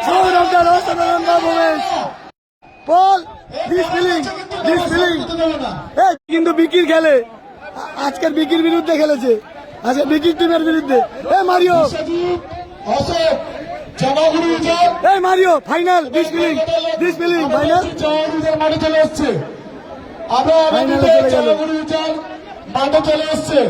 সৌরভ দার অসাধারণ পারফরমেন্স। বল কিন্তু বিকির খেলে আজকের বিকির বিরুদ্ধে খেলেছে, আজকে বিকির টিমের বিরুদ্ধে। মারিও অশোক জামাগুড়ি উজান মারিও ফাইনাল ডিসপ্লিন ফাইনাল মাঠে চলে এসছে। আমরা ফাইনালে চলে গেল। জামাগুড়ি উজান মাঠে চলে এসছে।